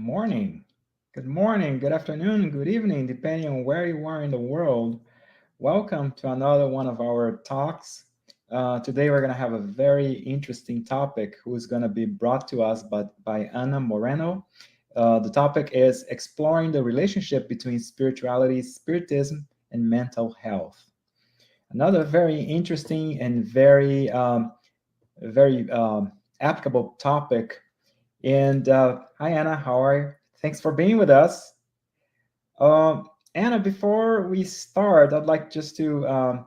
morning. Good morning, good afternoon, good evening, depending on where you are in the world. Welcome to another one of our talks. Today we're going to have a very interesting topic who's going to be brought to us by Ana Moreno. The topic is exploring the relationship between spirituality, spiritism, and mental health. Another very interesting and very applicable topic. And hi, Anna. How are you? Thanks for being with us. Anna, before we start, I'd like just to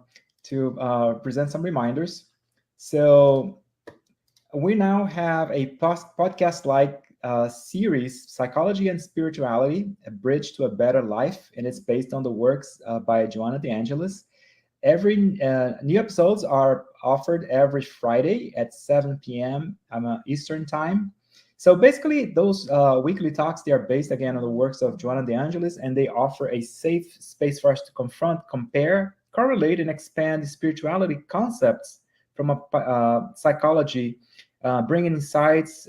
present some reminders. So we now have a podcast-like series, Psychology and Spirituality, A Bridge to a Better Life, and it's based on the works by Joanna De Angelis. Every new episodes are offered every Friday at 7 p.m. Eastern Time. So basically, those weekly talks, they are based again on the works of Joanna De Angelis, and they offer a safe space for us to confront, compare, correlate, and expand spirituality concepts from a psychology, bringing insights,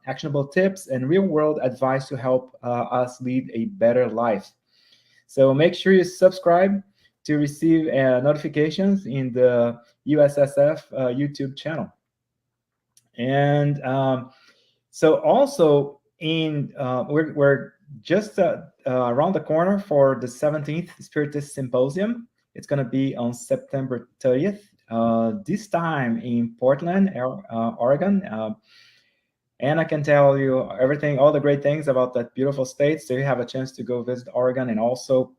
actionable tips, and real-world advice to help us lead a better life. So make sure you subscribe to receive notifications in the USSF YouTube channel. And so also we're just around the corner for the 17th Spiritist Symposium. It's going to be on September 30th, this time in Portland, Oregon. And I can tell you everything, all the great things about that beautiful state. So you have a chance to go visit Oregon and also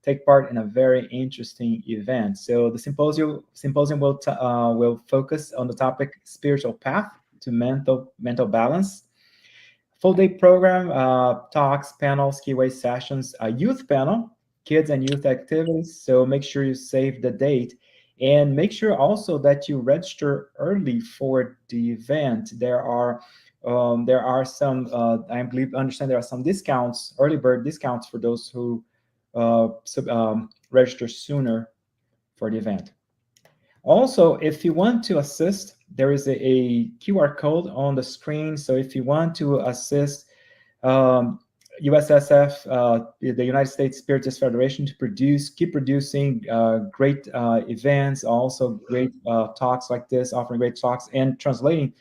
take part in a very interesting event. So the symposium will focus on the topic spiritual path to mental balance. Full day program, talks, panels, keyway sessions, a youth panel, kids and youth activities. So make sure you save the date. And make sure also that you register early for the event. There are some, I believe, understand there are some discounts, early bird discounts for those who register sooner for the event. Also, if you want to assist, there is a QR code on the screen. So if you want to assist USSF, the United States Spiritist Federation, to keep producing great events, also great talks like this, offering great talks and translating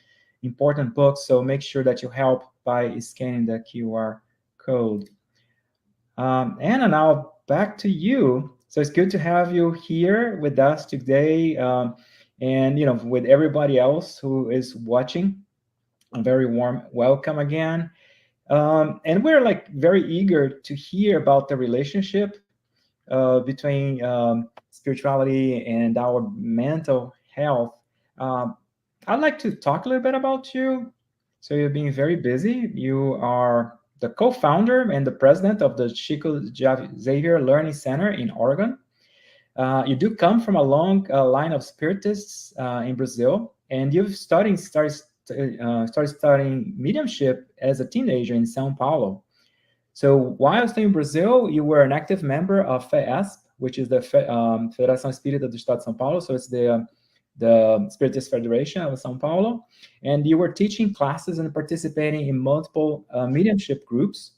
important books. So make sure that you help by scanning the QR code. Anna, now back to you. So it's good to have you here with us today, and with everybody else who is watching. A very warm welcome again. And we're like very eager to hear about the relationship between spirituality and our mental health. I'd like to talk a little bit about you. So you're being very busy. You are the co-founder and the president of the Chico Xavier Learning Center in Oregon. You do come from a long line of spiritists in Brazil, and you've started studying mediumship as a teenager in São Paulo. So while staying in Brazil, you were an active member of FESP, which is the Federação Espírita do Estado de São Paulo. So it's the Spiritist Federation of São Paulo. And you were teaching classes and participating in multiple mediumship groups.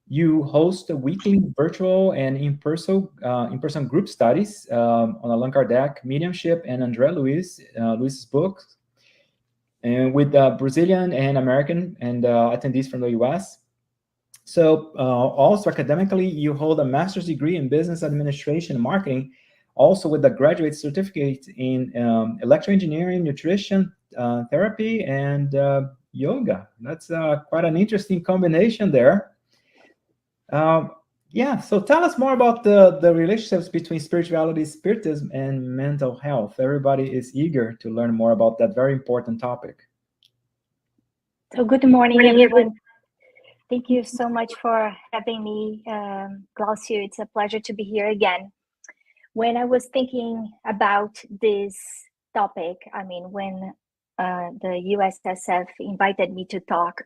You host a weekly virtual and in-person group studies on Allan Kardec, mediumship, and André Luiz's book, and with Brazilian and American and attendees from the US. So also academically, you hold a master's degree in business administration and marketing, also with a graduate certificate in electroengineering, nutrition, therapy, and yoga. That's quite an interesting combination there. Yeah, so tell us more about the relationships between spirituality, spiritism, and mental health. Everybody is eager to learn more about that very important topic. So good morning, everyone. Thank you so much for having me, Glaucio. It's a pleasure to be here again. When I was thinking about this topic, I mean, when the USSF invited me to talk,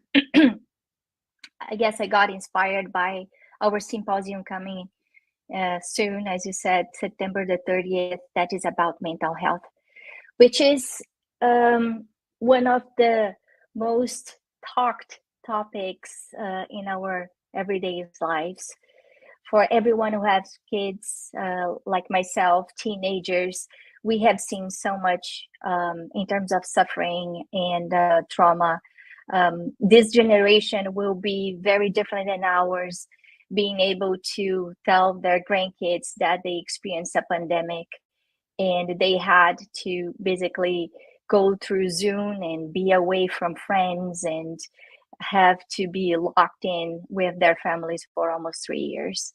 I guess I got inspired by our symposium coming soon, as you said, September the 30th, that is about mental health, which is one of the most talked topics in our everyday lives. For everyone who has kids, like myself, teenagers, we have seen so much in terms of suffering and trauma. This generation will be very different than ours, being able to tell their grandkids that they experienced a pandemic and they had to basically go through Zoom and be away from friends and have to be locked in with their families for almost 3 years.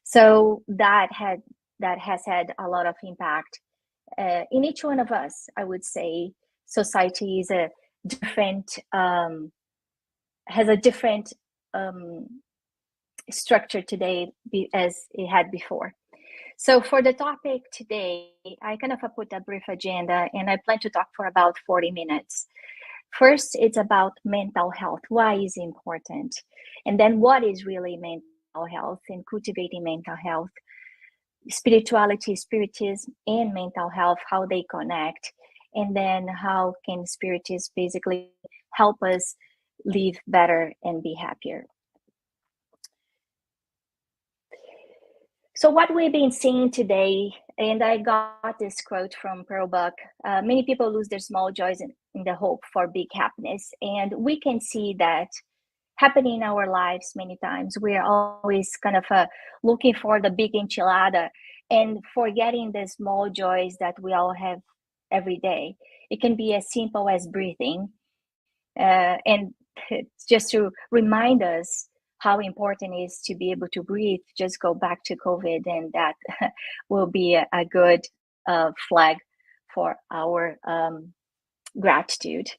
So that has had a lot of impact in each one of us. I would say society is a different has a different structure today as it had before. So for the topic today, I kind of put a brief agenda, and I plan to talk for about 40 minutes. First, it's about mental health. Why is it important? And then what is really mental health and cultivating mental health? Spirituality, spiritism, and mental health, how they connect. And then how can spiritism basically help us live better and be happier? So what we've been seeing today, and I got this quote from Pearl Buck, many people lose their small joys in the hope for big happiness. And we can see that happening in our lives many times. We're always kind of looking for the big enchilada and forgetting the small joys that we all have every day. It can be as simple as breathing. And just to remind us how important it is to be able to breathe, just go back to COVID, and that will be a good flag for our gratitude.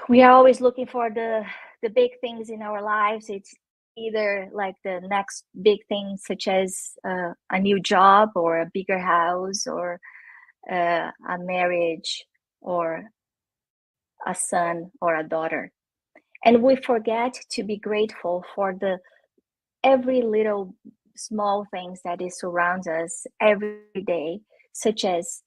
We are always looking for the big things in our lives. It's either like the next big thing, such as a new job or a bigger house or a marriage or a son or a daughter. And we forget to be grateful for every little small things that it surrounds us every day, such as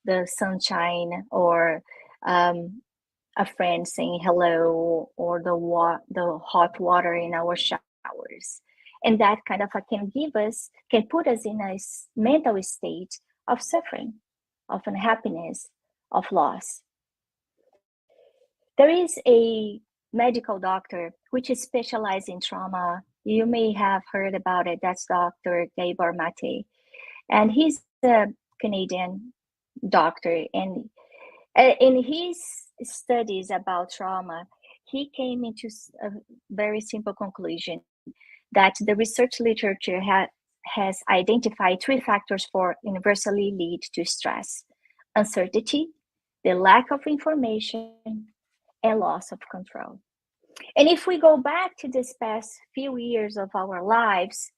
the sunshine or a friend saying hello or the hot water in our showers. And that kind of can put us in a mental state of suffering, of unhappiness, of loss. There is a medical doctor which is specialized in trauma. You may have heard about it. That's Dr. Gabor Mate. And he's a Canadian doctor. And in his studies about trauma, he came into a very simple conclusion that the research literature has identified 3 factors for universally lead to stress: uncertainty, the lack of information, and loss of control. And if we go back to this past few years of our lives,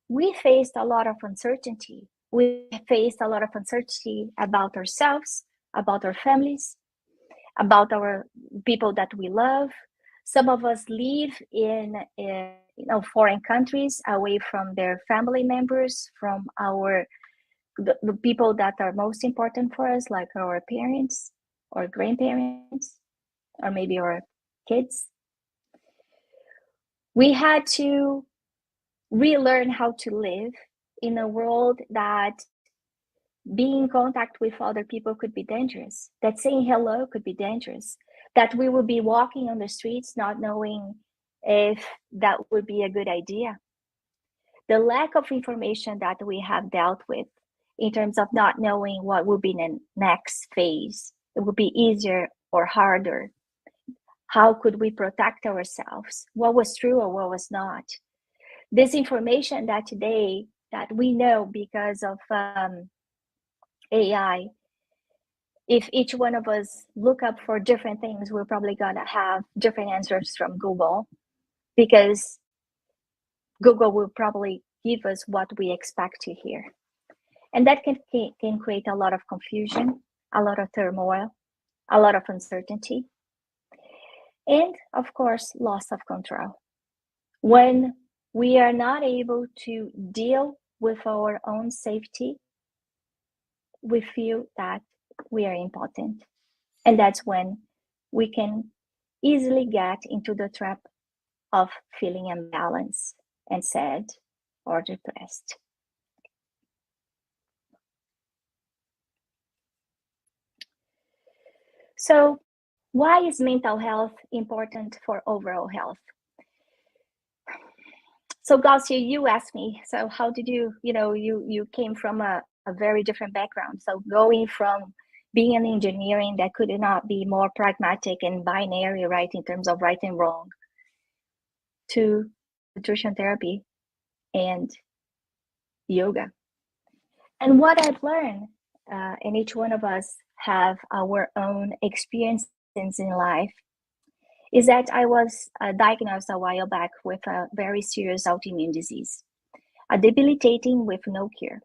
we faced a lot of uncertainty. We faced a lot of uncertainty about ourselves, about our families, about our people that we love. Some of us live in foreign countries, away from their family members, from the people that are most important for us, like our parents or grandparents, or maybe our kids. We had to relearn how to live in a world that being in contact with other people could be dangerous, that saying hello could be dangerous, that we would be walking on the streets not knowing if that would be a good idea. The lack of information that we have dealt with in terms of not knowing what will be the next phase, it would be easier or harder. How could we protect ourselves? What was true or what was not? This information that today that we know because of AI, if each one of us look up for different things, we're probably gonna have different answers from Google, because Google will probably give us what we expect to hear. And that can create a lot of confusion, a lot of turmoil, a lot of uncertainty, and of course, loss of control. When we are not able to deal with our own safety, we feel that we are impotent. And that's when we can easily get into the trap of feeling imbalanced and sad or depressed. So, why is mental health important for overall health? So, Glaucia, you asked me, so how did you came from a very different background. So going from being an engineering that could not be more pragmatic and binary, right, in terms of right and wrong, to nutrition therapy and yoga. And what I've learned, and each one of us have our own experiences in life, is that I was diagnosed a while back with a very serious autoimmune disease, a debilitating with no cure.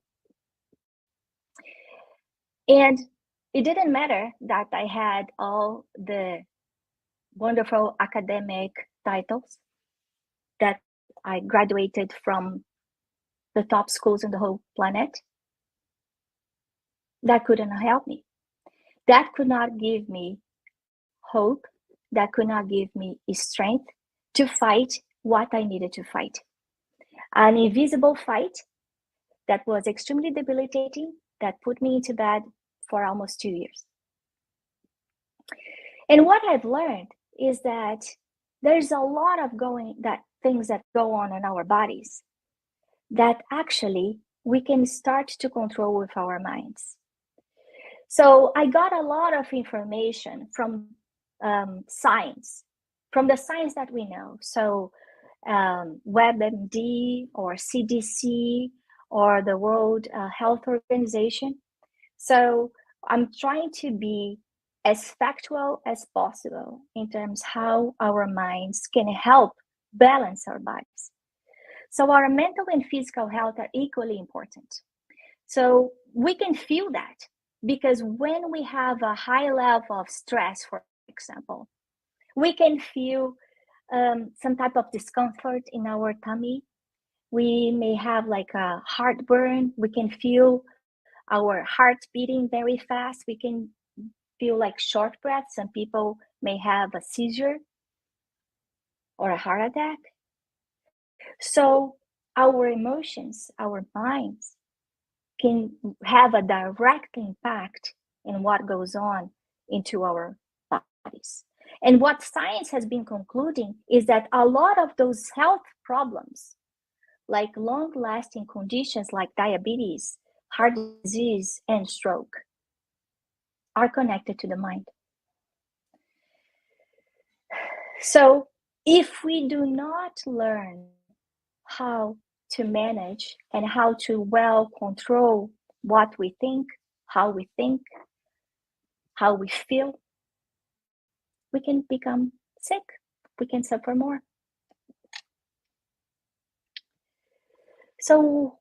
And it didn't matter that I had all the wonderful academic titles, that I graduated from the top schools in the whole planet. That couldn't help me. That could not give me hope. That could not give me strength to fight what I needed to fight. An invisible fight that was extremely debilitating, that put me into bed for almost 2 years. And what I've learned is that there's a lot of things that go on in our bodies that actually we can start to control with our minds. So I got a lot of information from science, from the science that we know. So WebMD or CDC or the World Health Organization. So I'm trying to be as factual as possible in terms how our minds can help balance our bodies. So our mental and physical health are equally important. So we can feel that because when we have a high level of stress, for example, we can feel some type of discomfort in our tummy. We may have like a heartburn. We can feel our heart beating very fast. We can feel like short breath. Some people may have a seizure or a heart attack. So our emotions, our minds can have a direct impact in what goes on into our bodies. And what science has been concluding is that a lot of those health problems, like long-lasting conditions like diabetes, heart disease, and stroke, are connected to the mind. So if we do not learn how to manage and how to well control what we think, how we feel, we can become sick. We can suffer more. So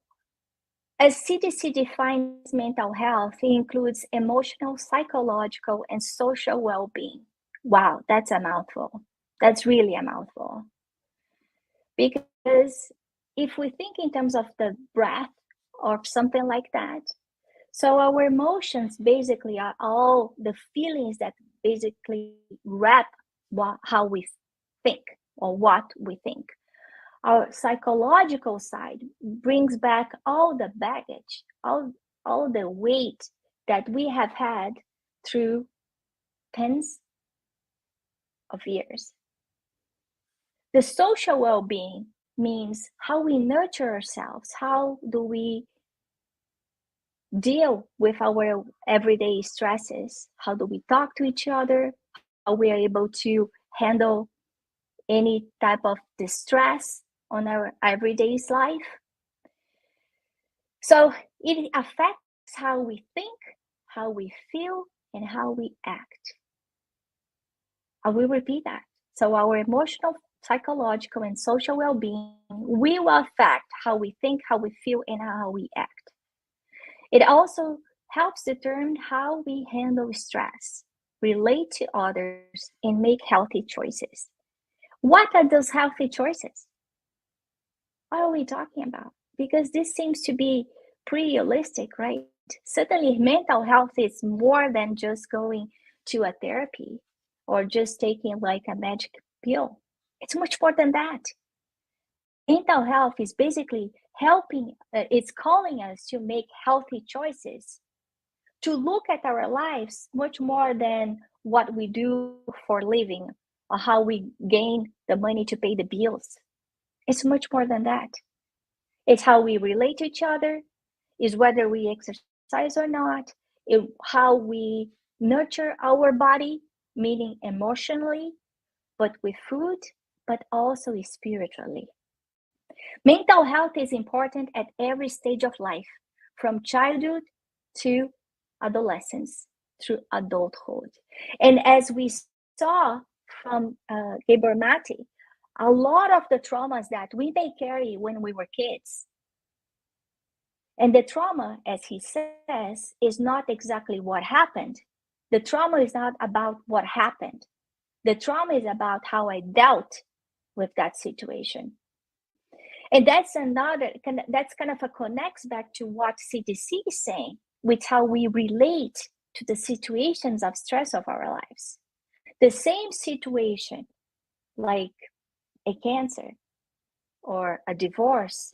as CDC defines mental health, it includes emotional, psychological, and social well-being. Wow, that's a mouthful. That's really a mouthful. Because if we think in terms of the breath or something like that, so our emotions basically are all the feelings that basically wrap how we think or what we think. Our psychological side brings back all the baggage, all the weight that we have had through tens of years. The social well-being means how we nurture ourselves. How do we deal with our everyday stresses? How do we talk to each other? How we are able to handle any type of distress on our everyday life? So it affects how we think, how we feel, and how we act. I will repeat that. So our emotional, psychological, and social well-being will affect how we think, how we feel, and how we act. It also helps determine how we handle stress, relate to others, and make healthy choices. What are those healthy choices? What are we talking about? Because this seems to be pretty holistic, right? Certainly, mental health is more than just going to a therapy. or just taking like a magic pill. It's much more than that. Mental health is basically helping, it's calling us to make healthy choices, to look at our lives much more than what we do for living or how we gain the money to pay the bills. It's much more than that. It's how we relate to each other, is whether we exercise or not, how we nurture our body, meaning emotionally, but with food, but also spiritually. Mental health is important at every stage of life, from childhood to adolescence through adulthood. And as we saw from Gabor Mate, a lot of the traumas that we may carry when we were kids, and the trauma, as he says, is not exactly what happened. The trauma is not about what happened. The trauma is about how I dealt with that situation. And that's kind of a connects back to what CDC is saying, with how we relate to the situations of stress of our lives. The same situation, like a cancer or a divorce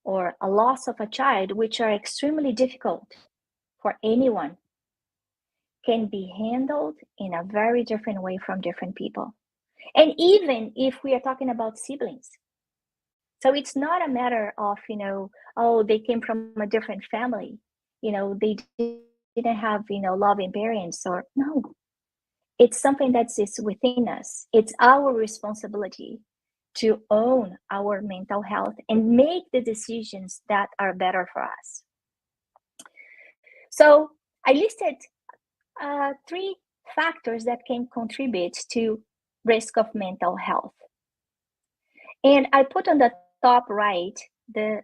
or a loss of a child, which are extremely difficult for anyone, can be handled in a very different way from different people. And even if we are talking about siblings. So it's not a matter of, oh, they came from a different family, they didn't have, loving parents, or no. It's something that is within us. It's our responsibility to own our mental health and make the decisions that are better for us. So I listed 3 factors that can contribute to risk of mental health. And I put on the top right the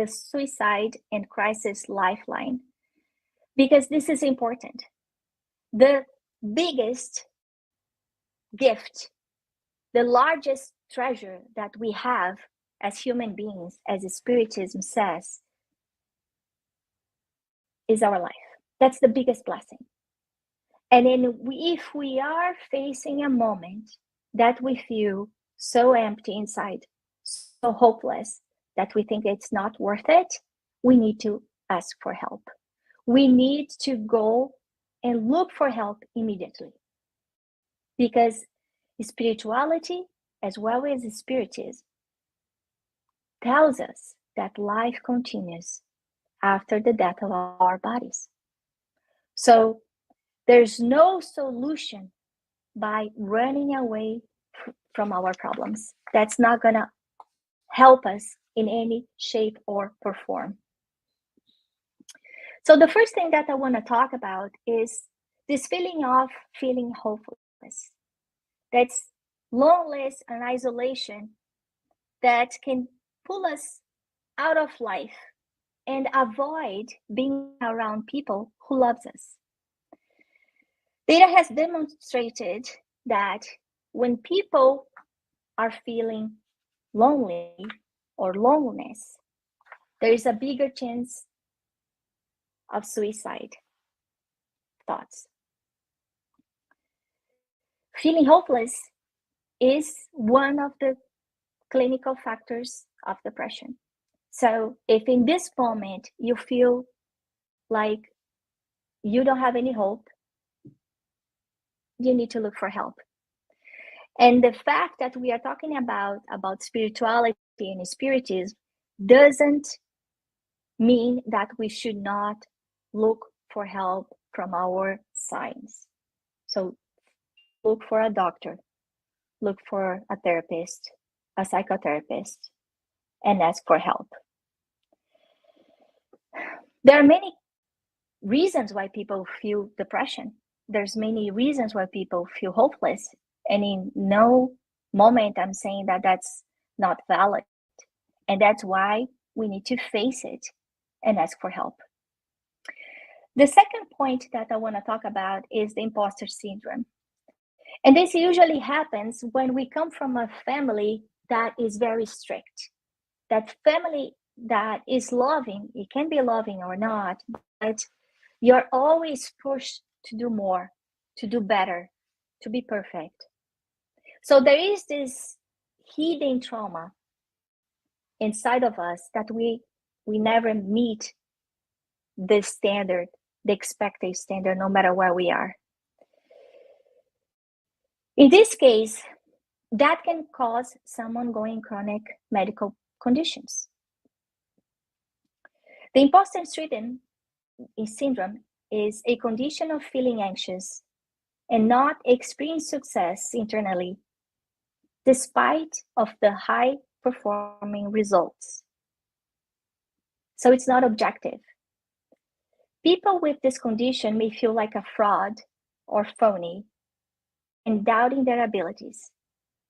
suicide and crisis lifeline, because this is important. The biggest gift, the largest treasure that we have as human beings, as Spiritism says, is our life. That's the biggest blessing. And then if we are facing a moment that we feel so empty inside, so hopeless, that we think it's not worth it, we need to ask for help. We need to go and look for help immediately. Because spirituality, as well as spiritism, tells us that life continues after the death of our bodies. So there's no solution by running away from our problems. That's not going to help us in any shape or form. So the first thing that I want to talk about is this feeling of feeling hopeless. That's loneliness and isolation that can pull us out of life and avoid being around people who loves us. Data has demonstrated that when people are feeling lonely or loneliness, there is a bigger chance of suicide thoughts. Feeling hopeless is one of the clinical factors of depression. So if in this moment you feel like you don't have any hope, you need to look for help. And the fact that we are talking about spirituality and spiritism doesn't mean that we should not look for help from our science. So look for a doctor, look for a therapist, a psychotherapist, and ask for help. There are many reasons why people feel depression. There's many reasons why people feel hopeless. And in no moment I'm saying that that's not valid. And that's why we need to face it and ask for help. The second point that I want to talk about is the imposter syndrome. And this usually happens when we come from a family that is very strict. That family that is loving, it can be loving or not, but you're always pushed to do more, to do better, to be perfect. So there is this hidden trauma inside of us that we never meet the standard, the expected standard, no matter where we are. In this case, that can cause some ongoing chronic medical conditions. The imposter syndrome is a condition of feeling anxious and not experience success internally, despite of the high performing results. So it's not objective. People with this condition may feel like a fraud or phony and doubting their abilities.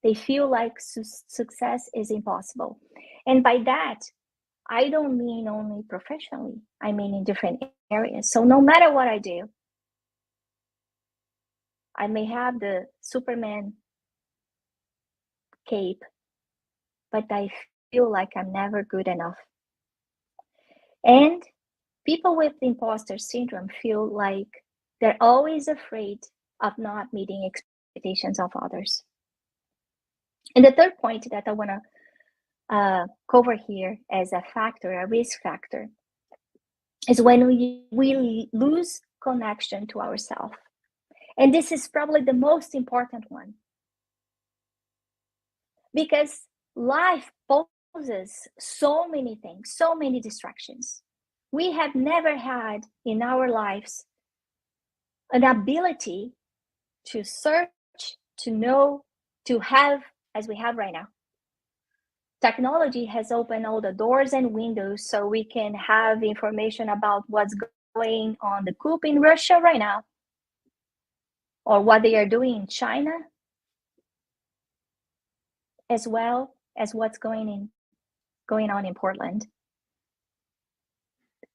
They feel like success is impossible. And by that, I don't mean only professionally, I mean in different areas. So no matter what I do, I may have the Superman cape, but I feel like I'm never good enough. And people with imposter syndrome feel like they're always afraid of not meeting expectations of others. And the third point that I want to cover here as a factor, a risk factor, is when we lose connection to ourselves. And this is probably the most important one, because life poses so many things, so many distractions. We have never had in our lives an ability to search, to know, to have as we have right now. Technology has opened all the doors and windows so we can have information about what's going on the coup in Russia right now, or what they are doing in China, as well as what's going on in Portland.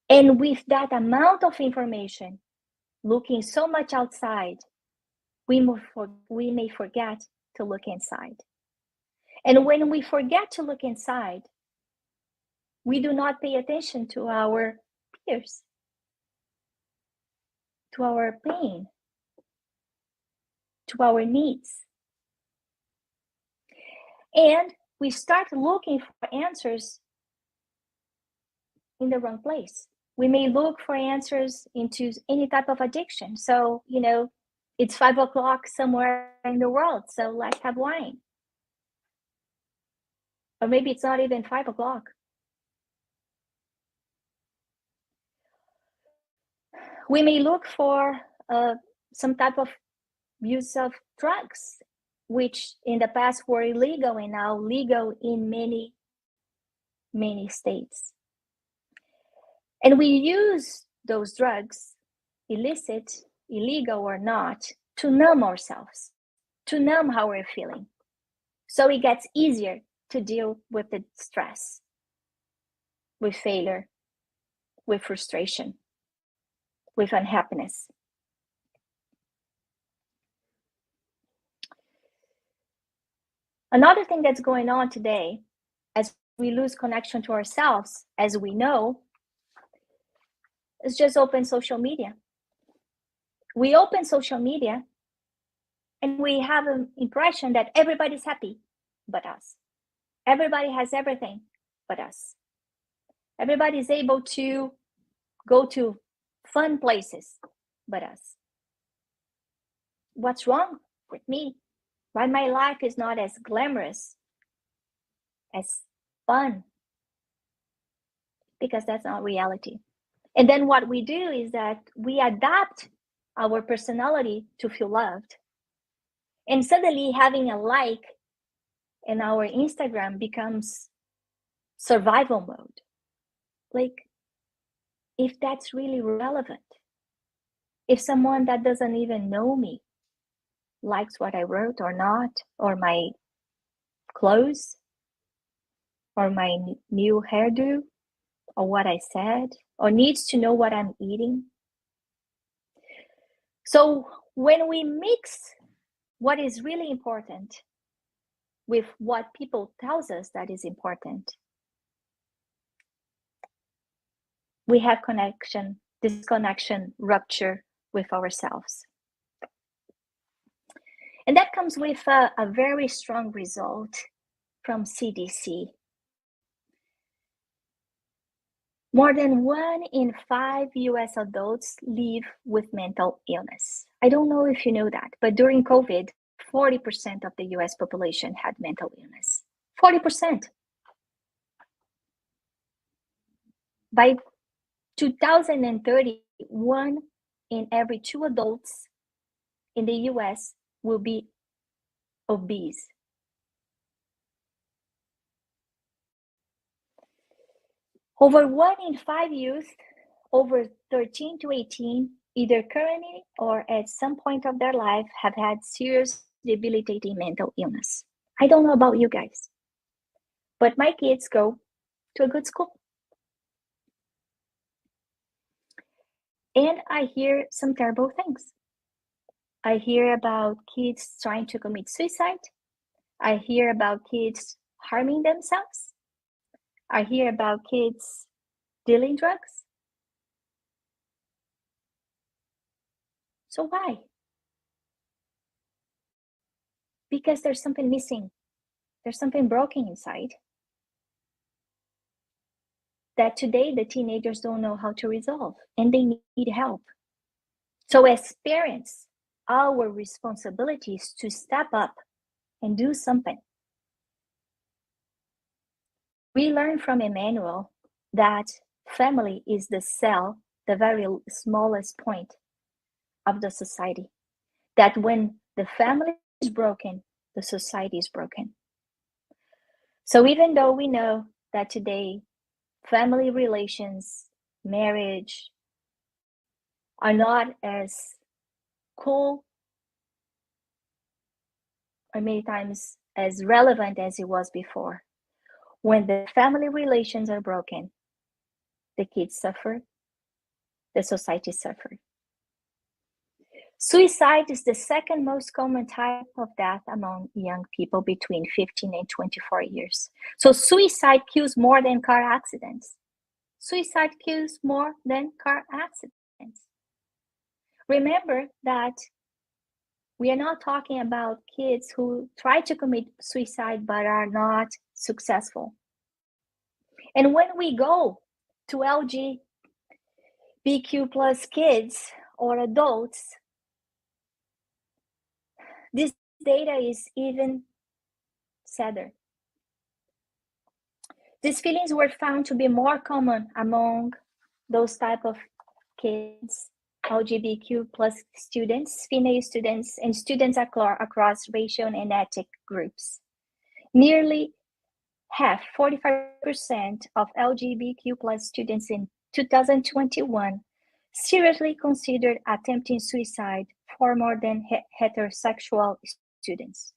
And with that amount of information, looking so much outside, we may forget to look inside. And when we forget to look inside, we do not pay attention to our peers, to our pain, to our needs. And we start looking for answers in the wrong place. We may look for answers into any type of addiction. So, it's 5 o'clock somewhere in the world, so let's have wine. Or maybe it's not even 5 o'clock. We may look for some type of use of drugs, which in the past were illegal and now legal in many, many states. And we use those drugs, illicit, illegal or not, to numb ourselves, to numb how we're feeling. So it gets easier to deal with the stress, with failure, with frustration, with unhappiness. Another thing that's going on today, as we lose connection to ourselves, as we know, is just open social media. We open social media and we have an impression that everybody's happy but us. Everybody has everything but us. Everybody's able to go to fun places but us. What's wrong with me? Why my life is not as glamorous, as fun? Because that's not reality. And then what we do is that we adapt our personality to feel loved. And suddenly having a like in our Instagram becomes survival mode. Like, if that's really relevant, if someone that doesn't even know me likes what I wrote or not, or my clothes, or my new hairdo, or what I said, or needs to know what I'm eating. So when we mix what is really important with what people tells us that is important, we have disconnection, rupture with ourselves. And that comes with a very strong result from CDC. More than 1 in 5 US adults live with mental illness. I don't know if you know that, but during COVID, 40% of the US population had mental illness. 40%. By 2030, 1 in every 2 adults in the US will be obese. Over 1 in 5 youth over 13 to 18, either currently or at some point of their life, have had serious debilitating mental illness. I don't know about you guys, but my kids go to a good school. And I hear some terrible things. I hear about kids trying to commit suicide. I hear about kids harming themselves. I hear about kids dealing drugs. So why? Because there's something missing. There's something broken inside that today the teenagers don't know how to resolve, and they need help. So as parents, our responsibility is to step up and do something. We learn from Emmanuel that family is the cell, the very smallest point of the society. That when the family is broken, the society is broken. So even though we know that today family relations, marriage are not as cool or many times as relevant as it was before, when the family relations are broken, the kids suffer, the society suffers. Suicide is the second most common type of death among young people between 15 and 24 years. So suicide kills more than car accidents. Suicide kills more than car accidents. Remember that we are not talking about kids who try to commit suicide but are not successful. And when we go to LGBTQ plus kids or adults, this data is even sadder. These feelings were found to be more common among those type of kids, LGBTQ plus students, female students, and students across racial and ethnic groups. Nearly half, 45% of LGBTQ plus students in 2021 seriously considered attempting suicide for more than heterosexual students.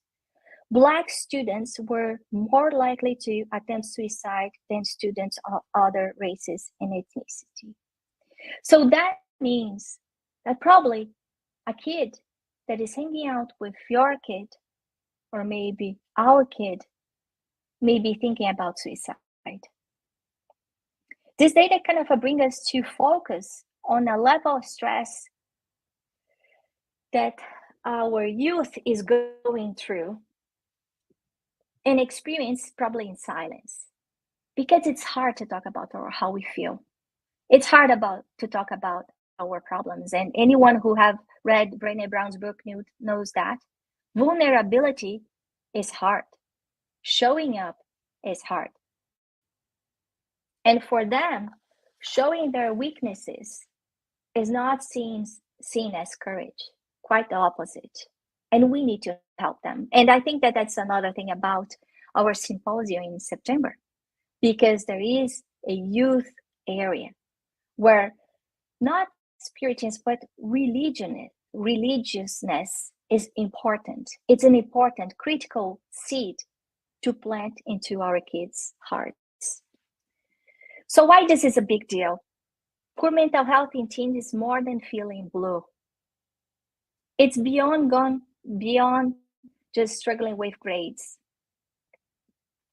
Black students were more likely to attempt suicide than students of other races and ethnicity. So that means that probably a kid that is hanging out with your kid, or maybe our kid, may be thinking about suicide. This data kind of bring us to focus on a level of stress that our youth is going through and experience probably in silence, because it's hard to talk about how we feel. It's hard to talk about our problems, and anyone who have read Brené Brown's book knows that vulnerability is hard. Showing up is hard. And for them, showing their weaknesses is not seen as courage, quite the opposite. And we need to help them. And I think that that's another thing about our symposium in September, because there is a youth area where not spiritism, but religiousness is important. It's an important critical seed to plant into our kids' hearts. So why this is a big deal? Poor mental health in teens is more than feeling blue. It's beyond just struggling with grades.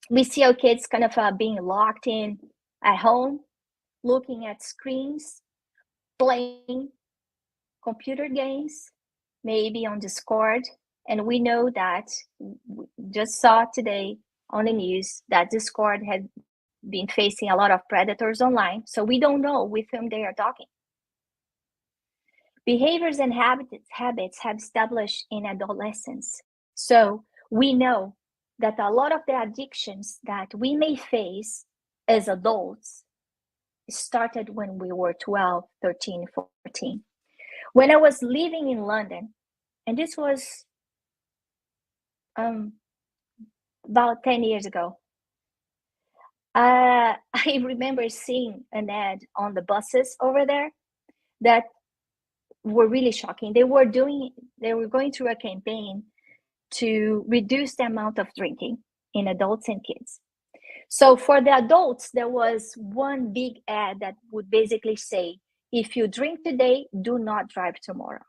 We see our kids kind of being locked in at home, looking at screens, playing computer games, maybe on Discord, And we know that, we just saw today on the news that Discord had been facing a lot of predators online. So we don't know with whom they are talking. Behaviors and habits have established in adolescence. So we know that a lot of the addictions that we may face as adults started when we were 12, 13, 14. When I was living in London, and this was about 10 years ago, I remember seeing an ad on the buses over there that were really shocking. They were going through a campaign to reduce the amount of drinking in adults and kids. So for the adults, there was one big ad that would basically say, if you drink today, do not drive tomorrow.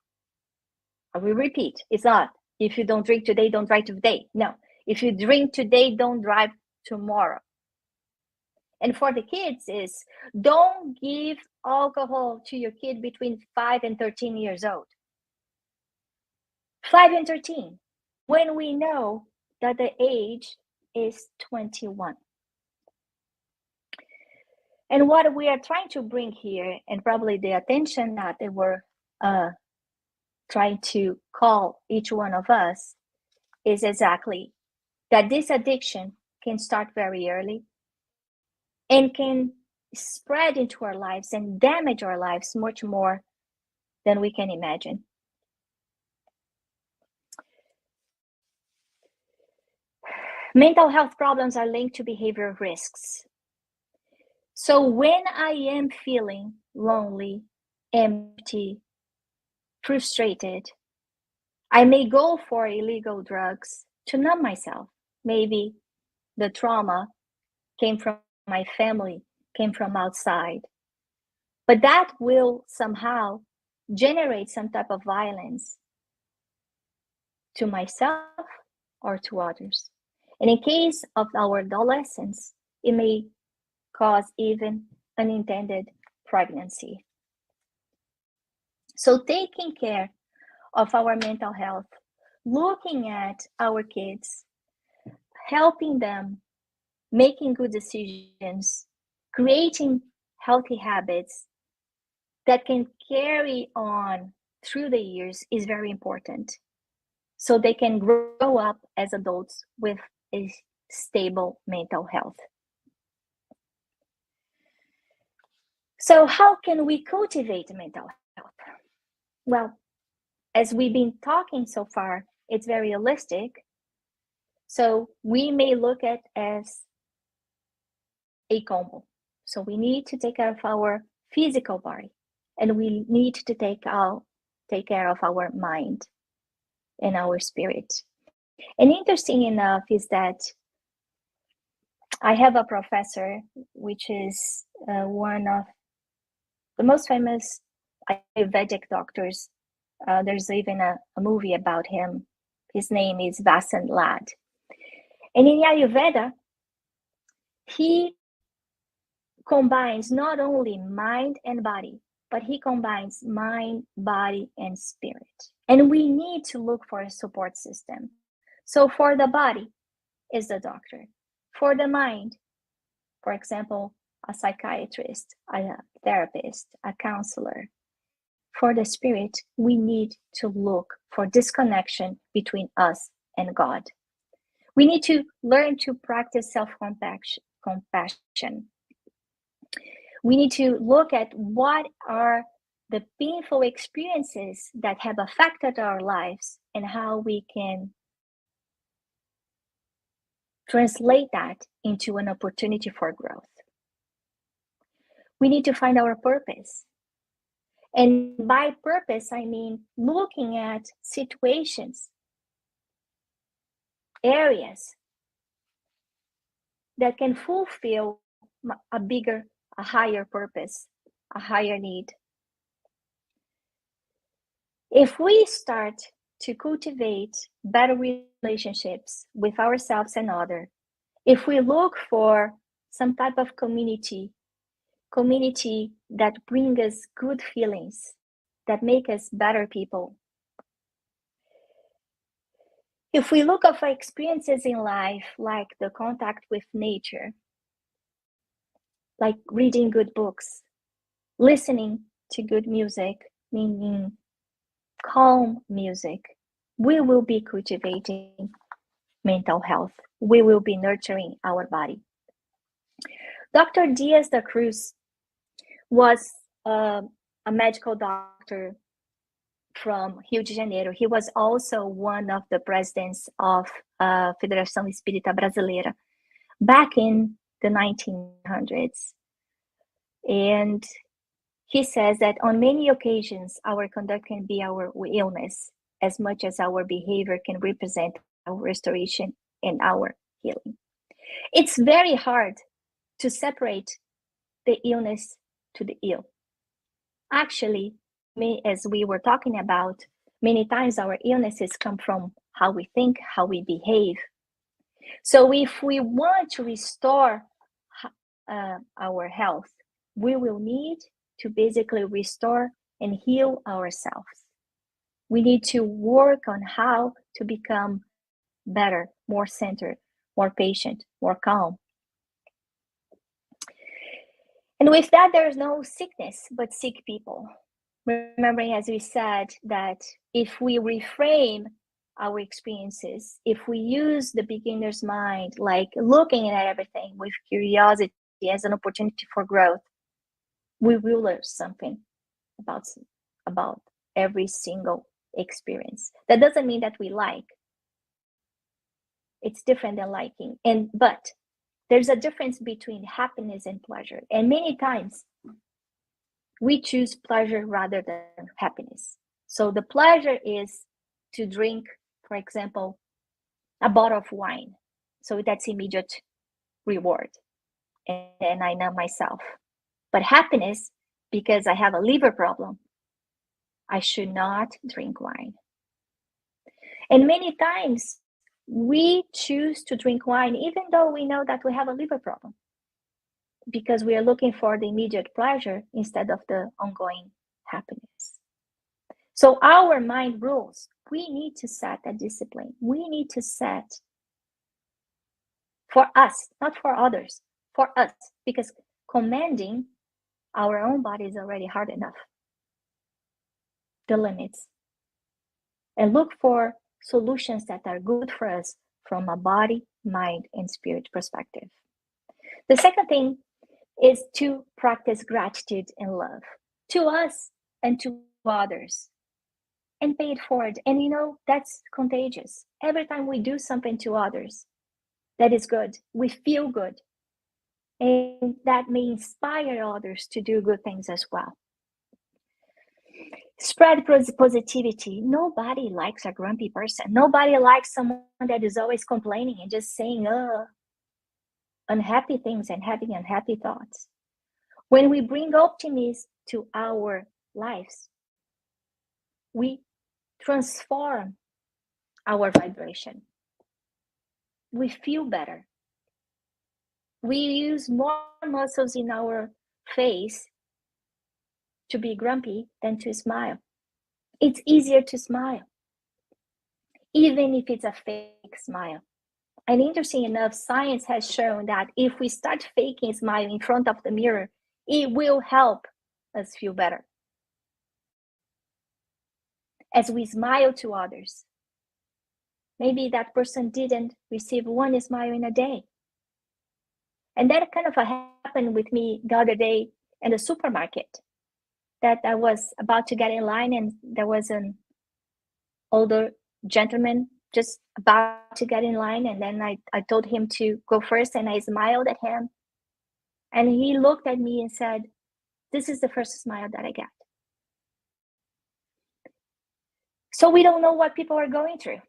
I will repeat, it's not, if you don't drink today, don't drive today. No, if you drink today, don't drive tomorrow. And for the kids is, don't give alcohol to your kid between 5 and 13 years old. 5 and 13, when we know that the age is 21. And what we are trying to bring here, and probably the attention that they were trying to call each one of us, is exactly that this addiction can start very early and can spread into our lives and damage our lives much more than we can imagine. Mental health problems are linked to behavioral risks. So when I am feeling lonely, empty, frustrated, I may go for illegal drugs to numb myself. Maybe the trauma came from my family, came from outside. But that will somehow generate some type of violence to myself or to others. And in case of our adolescents, it may cause even unintended pregnancy. So taking care of our mental health, looking at our kids, helping them, making good decisions, creating healthy habits that can carry on through the years is very important. So they can grow up as adults with a stable mental health. So how can we cultivate mental health? Well, as we've been talking so far, it's very holistic. So we may look at as a combo. So we need to take care of our physical body, and we need to take care of our mind and our spirit. And interesting enough is that I have a professor, which is one of the most famous Ayurvedic doctors. There's even a movie about him. His name is Vasant Lad. And in Ayurveda, he combines not only mind and body, but he combines mind, body, and spirit. And we need to look for a support system. So for the body is the doctor. For the mind, for example, a psychiatrist, a therapist, a counselor. For the spirit, we need to look for this connection between us and God. We need to learn to practice self-compassion. We need to look at what are the painful experiences that have affected our lives and how we can translate that into an opportunity for growth. We need to find our purpose. And by purpose, I mean looking at situations, areas that can fulfill a higher purpose, a higher need. If we start to cultivate better relationships with ourselves and others, if we look for some type of community that bring us good feelings, that make us better people, If we look at our experiences in life, like the contact with nature, like reading good books, listening to good music, meaning calm music, we will be cultivating mental health. We will be nurturing our body. Dr. Diaz da Cruz was a medical doctor from Rio de Janeiro. He was also one of the presidents of Federação Espírita Brasileira back in the 1900s. And he says that on many occasions, our conduct can be our illness as much as our behavior can represent our restoration and our healing. It's very hard to separate the illness to the ill. Actually, as we were talking about, many times our illnesses come from how we think, how we behave. So if we want to restore our health, we will need to basically restore and heal ourselves. We need to work on how to become better, more centered, more patient, more calm. And with that, there's no sickness, but sick people. Remembering, as we said, that if we reframe our experiences, if we use the beginner's mind, like looking at everything with curiosity as an opportunity for growth, we will learn something about every single experience. That doesn't mean that we like. It's different than liking. But there's a difference between happiness and pleasure. And many times we choose pleasure rather than happiness. So the pleasure is to drink, for example, a bottle of wine. So that's immediate reward. And I know myself. But happiness, because I have a liver problem, I should not drink wine. And many times we choose to drink wine even though we know that we have a liver problem, because we are looking for the immediate pleasure instead of the ongoing happiness. So our mind rules. We need to set a discipline. We need to set for us, not for others, for us, because commanding our own body is already hard enough. The limits. And look for solutions that are good for us from a body, mind, and spirit perspective. The second thing is to practice gratitude and love to us and to others, and pay it forward. And that's contagious. Every time we do something to others that is good, we feel good. And that may inspire others to do good things as well. Spread positivity. Nobody likes a grumpy person. Nobody likes someone that is always complaining and just saying unhappy things and having unhappy thoughts. When we bring optimism to our lives, we transform our vibration. We feel better. We use more muscles in our face to be grumpy than to smile. It's easier to smile, even if it's a fake smile. And interesting enough, science has shown that if we start faking a smile in front of the mirror, it will help us feel better. As we smile to others, maybe that person didn't receive one smile in a day. And that kind of happened with me the other day in the supermarket, that I was about to get in line and there was an older gentleman just about to get in line. And then I told him to go first and I smiled at him. And he looked at me and said, "This is the first smile that I get." So we don't know what people are going through.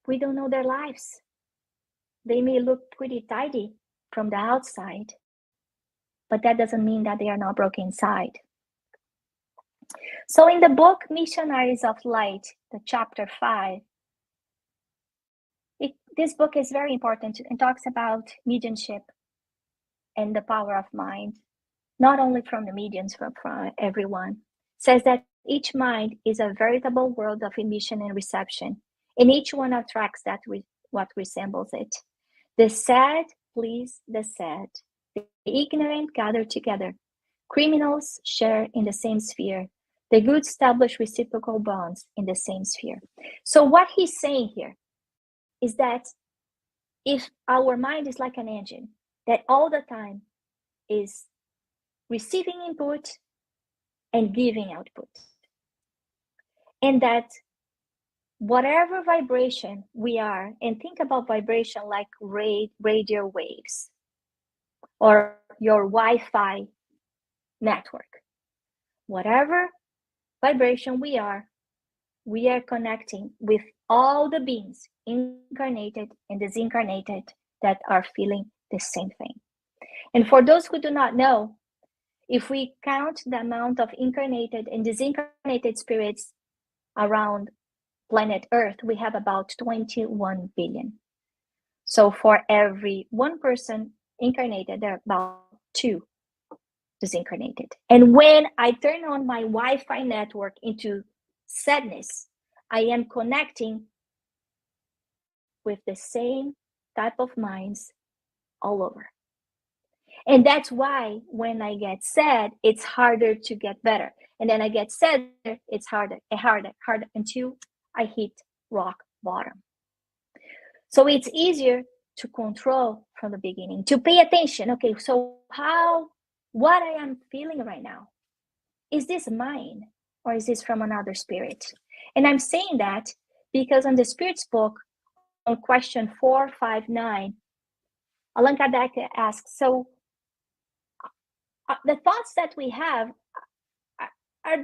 We don't know their lives. They may look pretty tidy from the outside, but that doesn't mean that they are not broken inside. So in the book, Missionaries of Light, the chapter 5, this book is very important and talks about mediumship and the power of mind, not only from the mediums, but from everyone. It says that each mind is a veritable world of emission and reception, and each one attracts what resembles it. The sad please the sad. The ignorant gather together. Criminals share in the same sphere. The good establish reciprocal bonds in the same sphere. So what he's saying here is that if our mind is like an engine that all the time is receiving input and giving output, and that whatever vibration we are, and think about vibration like radio waves or your Wi-Fi network, whatever vibration we are connecting with all the beings, incarnated and disincarnated, that are feeling the same thing. And for those who do not know, if we count the amount of incarnated and disincarnated spirits around planet Earth, we have about 21 billion. So for every one person incarnated, there are about 2 disincarnated. And when I turn on my Wi-Fi network into sadness, I am connecting with the same type of minds all over. And that's why when I get sad, it's harder to get better. And then I get sadder, it's harder until I hit rock bottom. So it's easier to control from the beginning, to pay attention. Okay, so what I am feeling right now, is this mine or is this from another spirit? And I'm saying that because on the Spirit's book, on question 459, Allan Kardec asks, so the thoughts that we have, are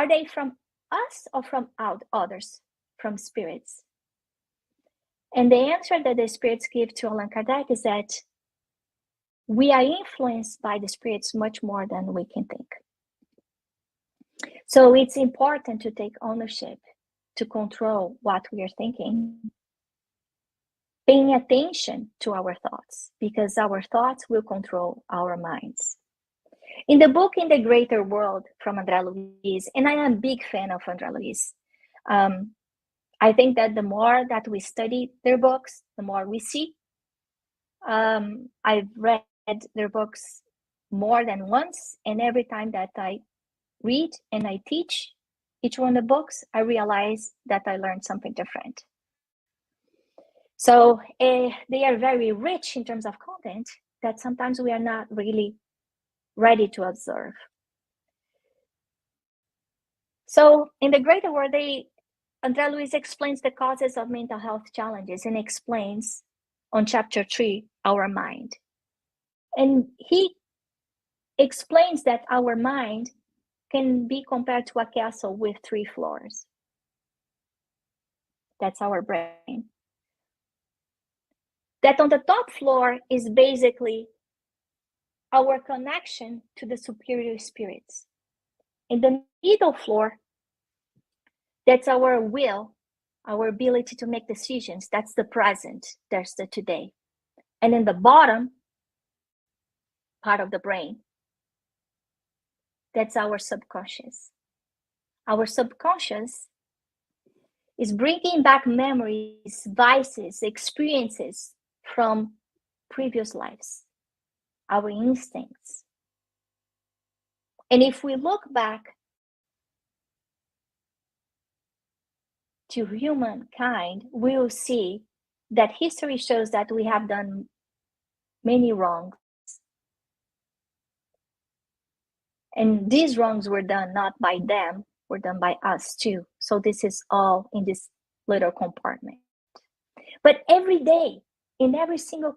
they from us or from others, from spirits? And the answer that the spirits give to Allan Kardec is that we are influenced by the spirits much more than we can think. So it's important to take ownership, to control what we are thinking, paying attention to our thoughts, because our thoughts will control our minds. In the book In the Greater World from André Luiz, and I am a big fan of André Luiz, I think that the more that we study their books, the more we see. I've read their books more than once, and every time that I read and I teach each one of the books, I realize that I learned something different. So they are very rich in terms of content that sometimes we are not really ready to observe. So in the Greater World, André Luiz explains the causes of mental health challenges and explains on chapter 3, our mind. And he explains that our mind can be compared to a castle with 3 floors. That's our brain. That on the top floor is basically our connection to the superior spirits. In the middle floor, that's our will, our ability to make decisions. That's the present, that's the today. And in the bottom part of the brain, that's our subconscious. Our subconscious is bringing back memories, vices, experiences from previous lives, our instincts. And if we look back to humankind, we'll see that history shows that we have done many wrongs. And these wrongs were done not by them, were done by us too. So this is all in this little compartment. But every day, in every single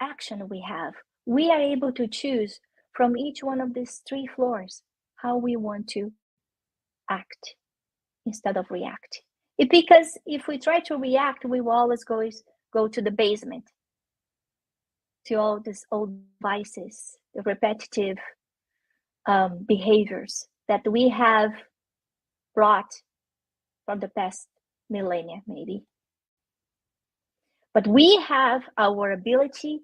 action we have, we are able to choose from each one of these 3 floors how we want to act instead of react. Because if we try to react, we will always go to the basement, to all these old vices, the repetitive behaviors that we have brought from the past millennia, maybe. But we have our ability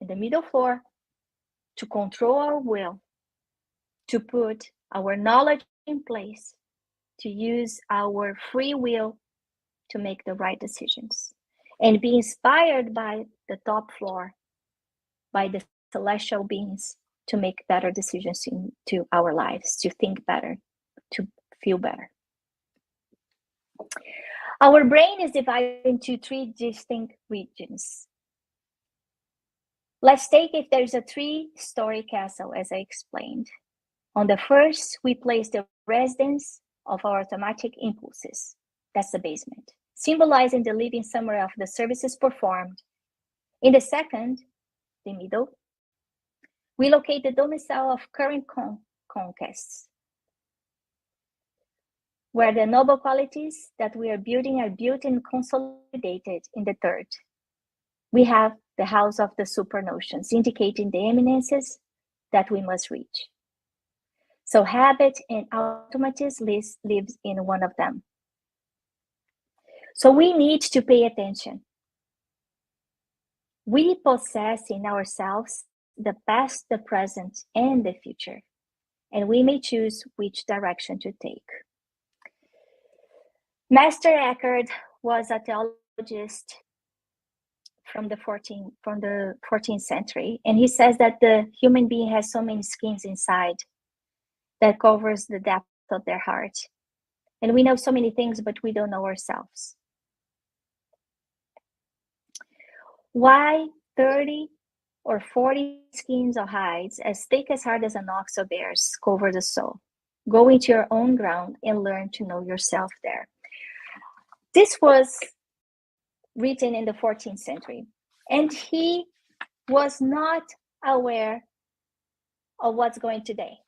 in the middle floor to control our will, to put our knowledge in place, to use our free will to make the right decisions and be inspired by the top floor, by the celestial beings, to make better decisions into our lives, to think better, to feel better. Our brain is divided into 3 distinct regions. Let's take if there's a 3-story castle, as I explained. On the first, we place the residence of our automatic impulses. That's the basement, symbolizing the living summary of the services performed. In the second, the middle, we locate the domicile of current conquests, where the noble qualities that we are building are built and consolidated. In the third, we have the house of the super notions, indicating the eminences that we must reach. So habit and automatism lives in one of them. So we need to pay attention. We possess in ourselves the past, the present, and the future, and we may choose which direction to take. Master Eckhart was a theologist from the 14th century, and he says that the human being has so many skins inside that covers the depth of their heart. And we know so many things, but we don't know ourselves. Why 30 or 40 skins or hides as thick as hard as an ox or bear's cover the soul? Go into your own ground and learn to know yourself there. This was written in the 14th century, and he was not aware of what's going today.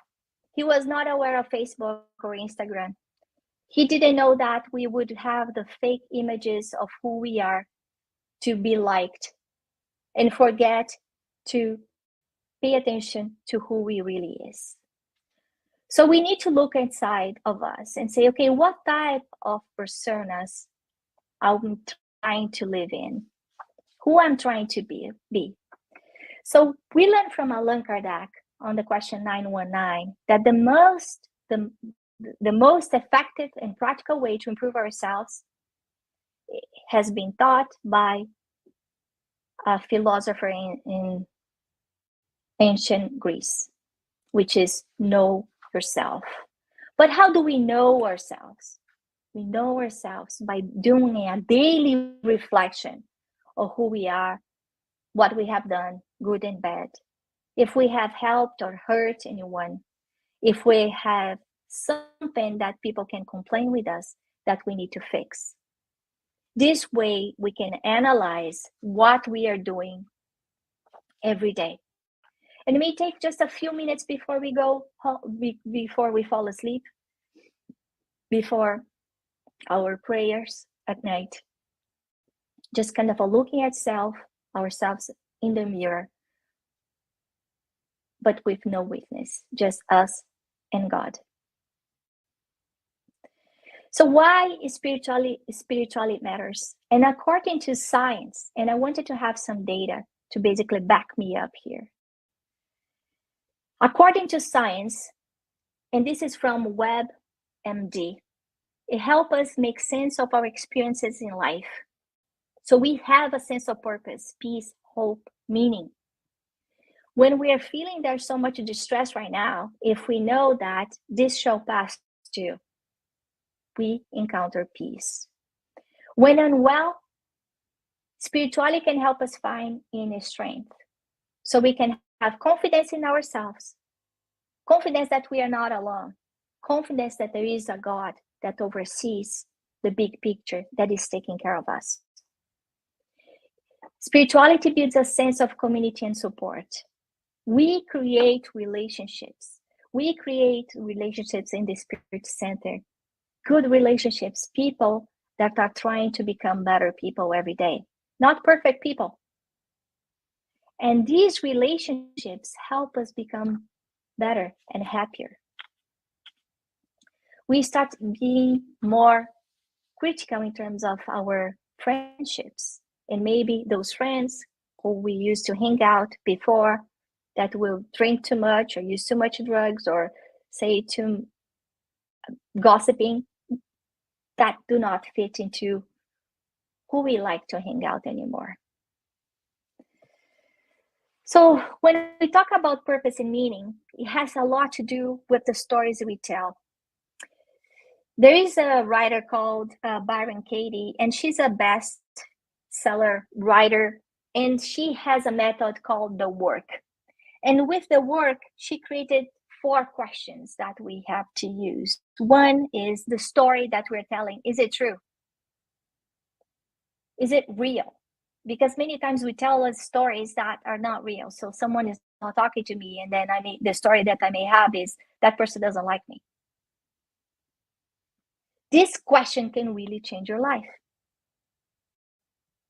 He was not aware of Facebook or Instagram. He didn't know that we would have the fake images of who we are to be liked and forget to pay attention to who we really is. So we need to look inside of us and say, okay, what type of personas I'm trying to live in? Who I'm trying to be? So we learned from Allan Kardec on the question 919 that the most effective and practical way to improve ourselves has been taught by a philosopher in ancient Greece, which is know yourself. But how do we know ourselves? We know ourselves by doing a daily reflection of who we are, what we have done, good and bad. If we have helped or hurt anyone, if we have something that people can complain with us that we need to fix. This way we can analyze what we are doing every day. And it may take just a few minutes before we before we fall asleep, before our prayers at night. Just kind of looking at ourselves in the mirror, but with no witness, just us and God. So why spirituality matters? And according to science, and I wanted to have some data to basically back me up here. According to science, and this is from WebMD, it helps us make sense of our experiences in life. So we have a sense of purpose, peace, hope, meaning. When we are feeling there's so much distress right now, if we know that this shall pass too, we encounter peace. When unwell, spirituality can help us find inner strength. So we can have confidence in ourselves, confidence that we are not alone, confidence that there is a God that oversees the big picture that is taking care of us. Spirituality builds a sense of community and support. We create relationships. We create relationships in the Spirit Center. Good relationships, people that are trying to become better people every day, not perfect people. And these relationships help us become better and happier. We start being more critical in terms of our friendships. And maybe those friends who we used to hang out before that will drink too much or use too much drugs or say too gossiping, that do not fit into who we like to hang out anymore. So when we talk about purpose and meaning, it has a lot to do with the stories we tell. There is a writer called Byron Katie, and she's a bestseller writer, and she has a method called the work. And with the work, she created 4 questions that we have to use. One is the story that we're telling. Is it true? Is it real? Because many times we tell us stories that are not real. So someone is not talking to me, and then the story that I may have is that person doesn't like me. This question can really change your life.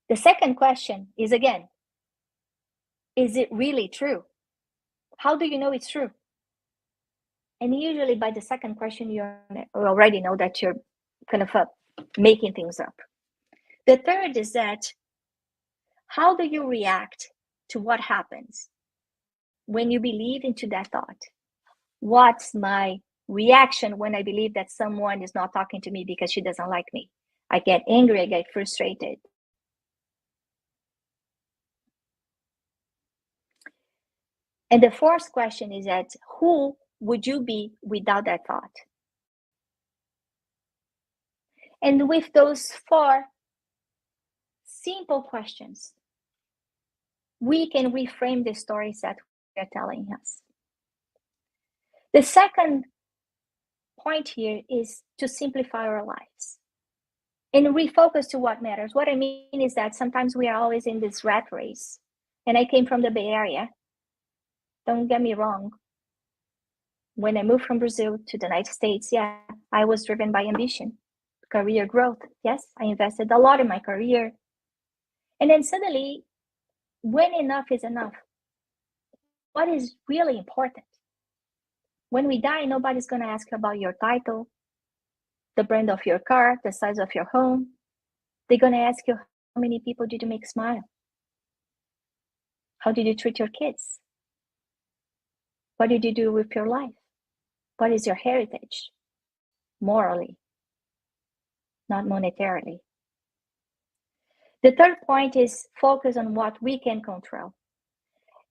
The second question is, again, is it really true? How do you know it's true? And usually by the second question, you already know that you're kind of making things up. The third is that, how do you react to what happens when you believe into that thought? What's my reaction when I believe that someone is not talking to me because she doesn't like me? I get angry, I get frustrated. And the fourth question is that, who would you be without that thought? And with those 4 simple questions, we can reframe the stories that we are telling us. The second point here is to simplify our lives and refocus to what matters. What I mean is that sometimes we are always in this rat race. And I came from the Bay Area. Don't get me wrong. When I moved from Brazil to the United States, yeah, I was driven by ambition, career growth. Yes, I invested a lot in my career. And then suddenly, when enough is enough, what is really important? When we die, nobody's going to ask you about your title, the brand of your car, the size of your home. They're going to ask you, how many people did you make smile? How did you treat your kids? What did you do with your life? What is your heritage? Morally, not monetarily. The third point is focus on what we can control.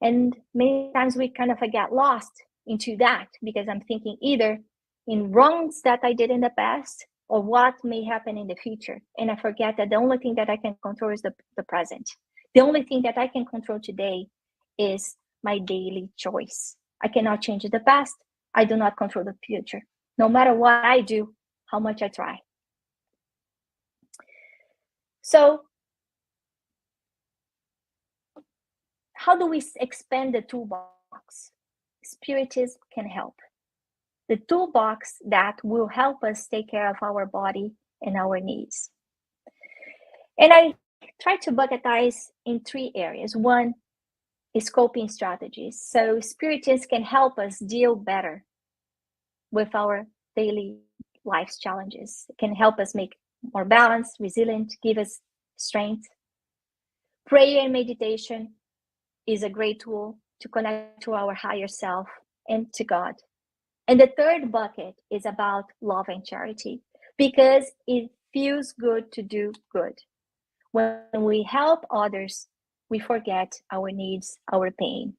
And many times we kind of get lost into that, because I'm thinking either in wrongs that I did in the past or what may happen in the future. And I forget that the only thing that I can control is the present. The only thing that I can control today is my daily choice. I cannot change the past. I do not control the future. No matter what I do, how much I try. So how do we expand the toolbox? Spiritism can help. The toolbox that will help us take care of our body and our needs. And I try to bucketize in 3 areas. One is coping strategies. So Spiritism can help us deal better with our daily life's challenges. It can help us make more balanced, resilient, give us strength. Prayer and meditation is a great tool to connect to our higher self and to God. And the third bucket is about love and charity, because it feels good to do good. When we help others, we forget our needs, our pain.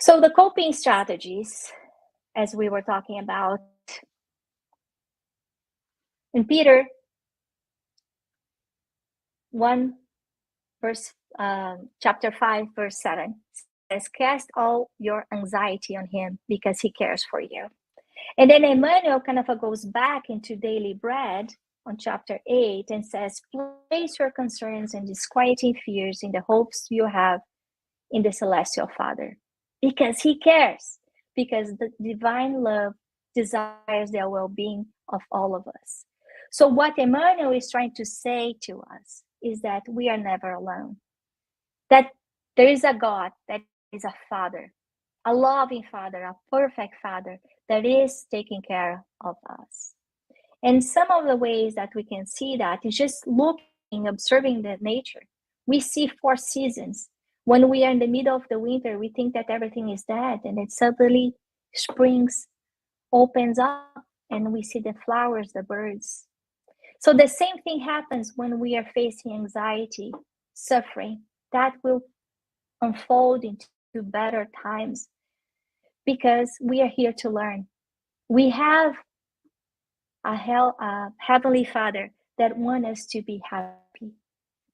So the coping strategies, as we were talking about, in Peter 1, chapter 5, verse 7, says, cast all your anxiety on him because he cares for you. And then Emmanuel kind of goes back into daily bread on chapter 8 and says, place your concerns and disquieting fears in the hopes you have in the celestial Father, because he cares, because the divine love desires the well-being of all of us. So what Emmanuel is trying to say to us is that we are never alone, that there is a God that is a Father, a loving Father, a perfect Father that is taking care of us. And some of the ways that we can see that is just looking, observing the nature. We see 4 seasons. When we are in the middle of the winter, we think that everything is dead, and then suddenly springs opens up and we see the flowers, the birds. So the same thing happens when we are facing anxiety, suffering. That will unfold into better times because we are here to learn. We have a Heavenly Father that wants us to be happy,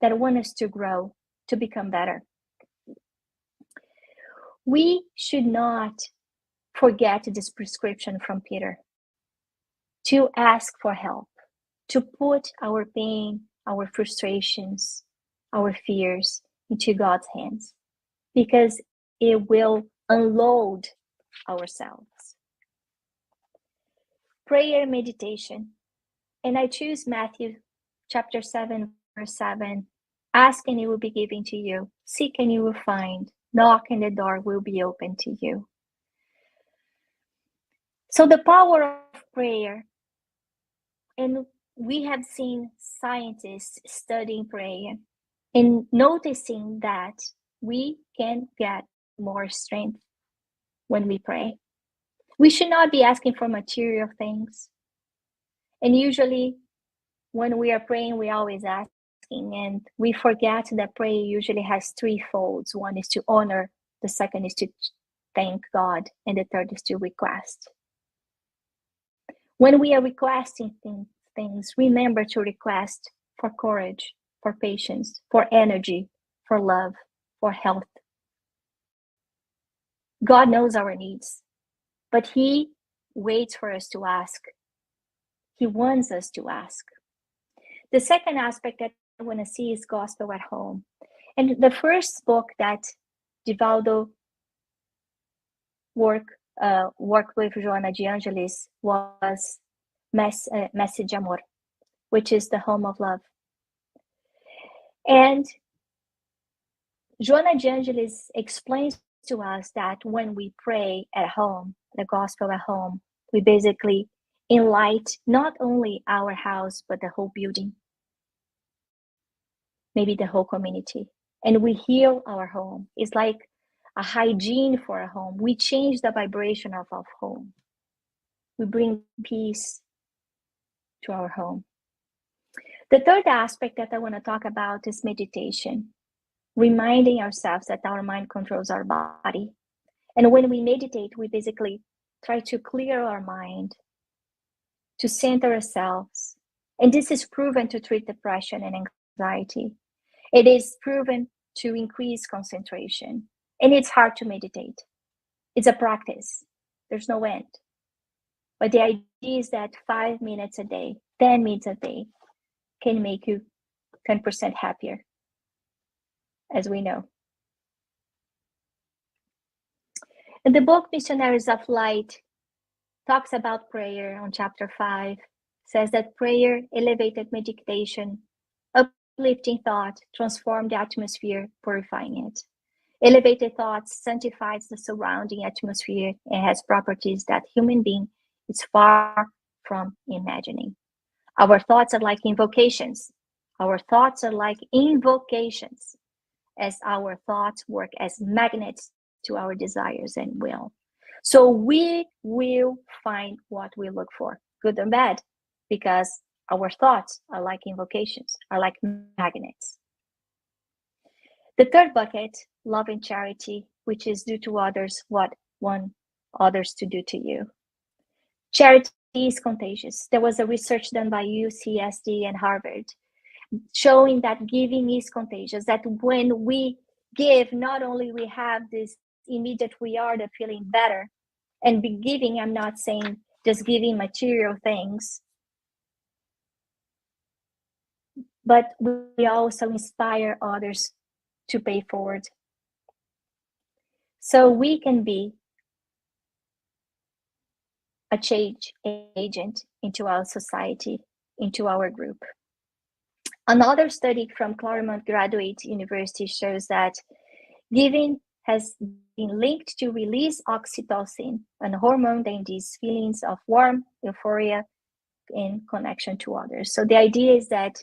that wants us to grow, to become better. We should not forget this prescription from Peter to ask for help, to put our pain, our frustrations, our fears into God's hands, because it will unload ourselves. Prayer meditation. And I choose Matthew chapter 7, verse 7. Ask and it will be given to you. Seek and you will find. Knock and the door will be open to you. So the power of prayer, and we have seen scientists studying prayer and noticing that we can get more strength when we pray. We should not be asking for material things. And usually when we are praying, we always asking, and we forget that prayer usually has three folds. One is to honor, the second is to thank God, and the third is to request. When we are requesting things, remember to request for courage, for patience, for energy, for love, for health. God knows our needs, but He waits for us to ask. He wants us to ask. The second aspect that I want to see is gospel at home. And the first book that Divaldo worked with Joana de Angelis was Messe de Amor, which is the home of love. And Joana de Angelis explains to us that when we pray at home, the gospel at home, we basically enlight not only our house, but the whole building, maybe the whole community. And we heal our home. It's like a hygiene for a home. We change the vibration of our home. We bring peace to our home. The third aspect that I want to talk about is meditation, reminding ourselves that our mind controls our body. And when we meditate, we basically try to clear our mind, to center ourselves. And this is proven to treat depression and anxiety. It is proven to increase concentration. And it's hard to meditate. It's a practice. There's no end. But the idea is that 5 minutes a day, 10 minutes a day can make you 10% happier, as we know. And the book Missionaries of Light talks about prayer on chapter 5, says that prayer, elevated meditation, uplifting thought, transform the atmosphere, purifying it. Elevated thoughts sanctifies the surrounding atmosphere and has properties that human being is far from imagining. Our thoughts are like invocations. Our thoughts are like invocations, as our thoughts work as magnets to our desires and will. So we will find what we look for, good or bad, because our thoughts are like invocations, are like magnets. The third bucket, love and charity, which is do to others what want others to do to you. Charity is contagious. There was a research done by UCSD and Harvard showing that giving is contagious, that when we give, not only we have this immediate the feeling better, and be giving, I'm not saying just giving material things, but we also inspire others to pay forward. So we can be a change agent into our society, into our group. Another study from Claremont Graduate University shows that giving has been linked to release oxytocin, a hormone that induces feelings of warmth, euphoria, and connection to others. So the idea is that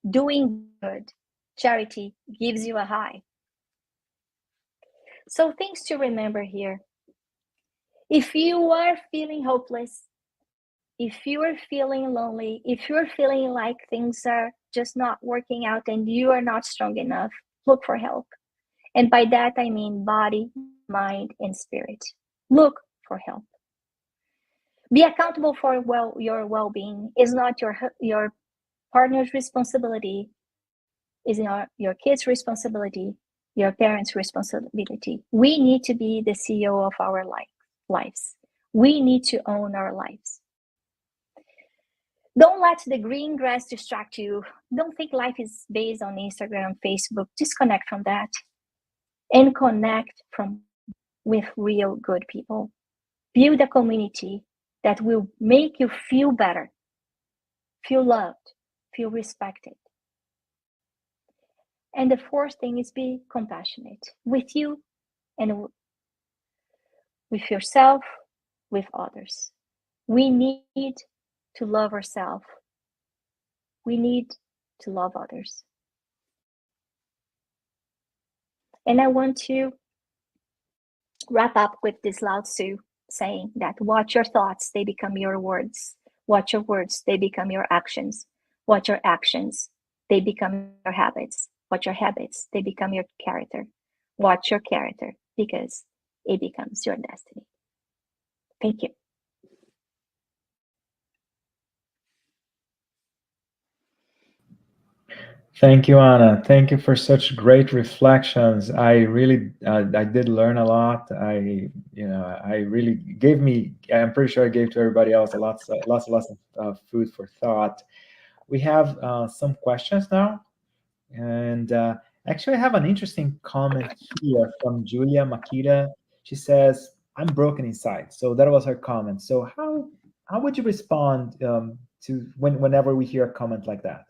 doing good, charity, gives you a high. So things to remember here. If you are feeling hopeless, if you are feeling lonely, if you're feeling like things are just not working out and you are not strong enough, look for help. And by that, I mean body, mind, and spirit. Look for help. Be accountable for your well-being. Is not your partner's responsibility, is not your kid's responsibility, your parents' responsibility. We need to be the CEO of our lives. We need to own our lives. Don't let the green grass distract you. Don't think life is based on Instagram, Facebook. Disconnect from that and connect with real good people. Build a community that will make you feel better, feel loved, feel respected. And the fourth thing is be compassionate with you and with yourself, with others. We need to love ourselves. We need to love others. And I want to wrap up with this Lao Tzu saying that watch your thoughts, they become your words. Watch your words, they become your actions. Watch your actions, they become your habits. Watch your habits, they become your character. Watch your character, because it becomes your destiny. Thank you. Thank you, Anna. Thank you for such great reflections. I really, I did learn a lot. I really gave me. I'm pretty sure I gave to everybody else lots of food for thought. We have some questions now, and actually, I have an interesting comment here from Julia Makita. She says, "I'm broken inside." So that was her comment. So how would you respond to whenever we hear a comment like that?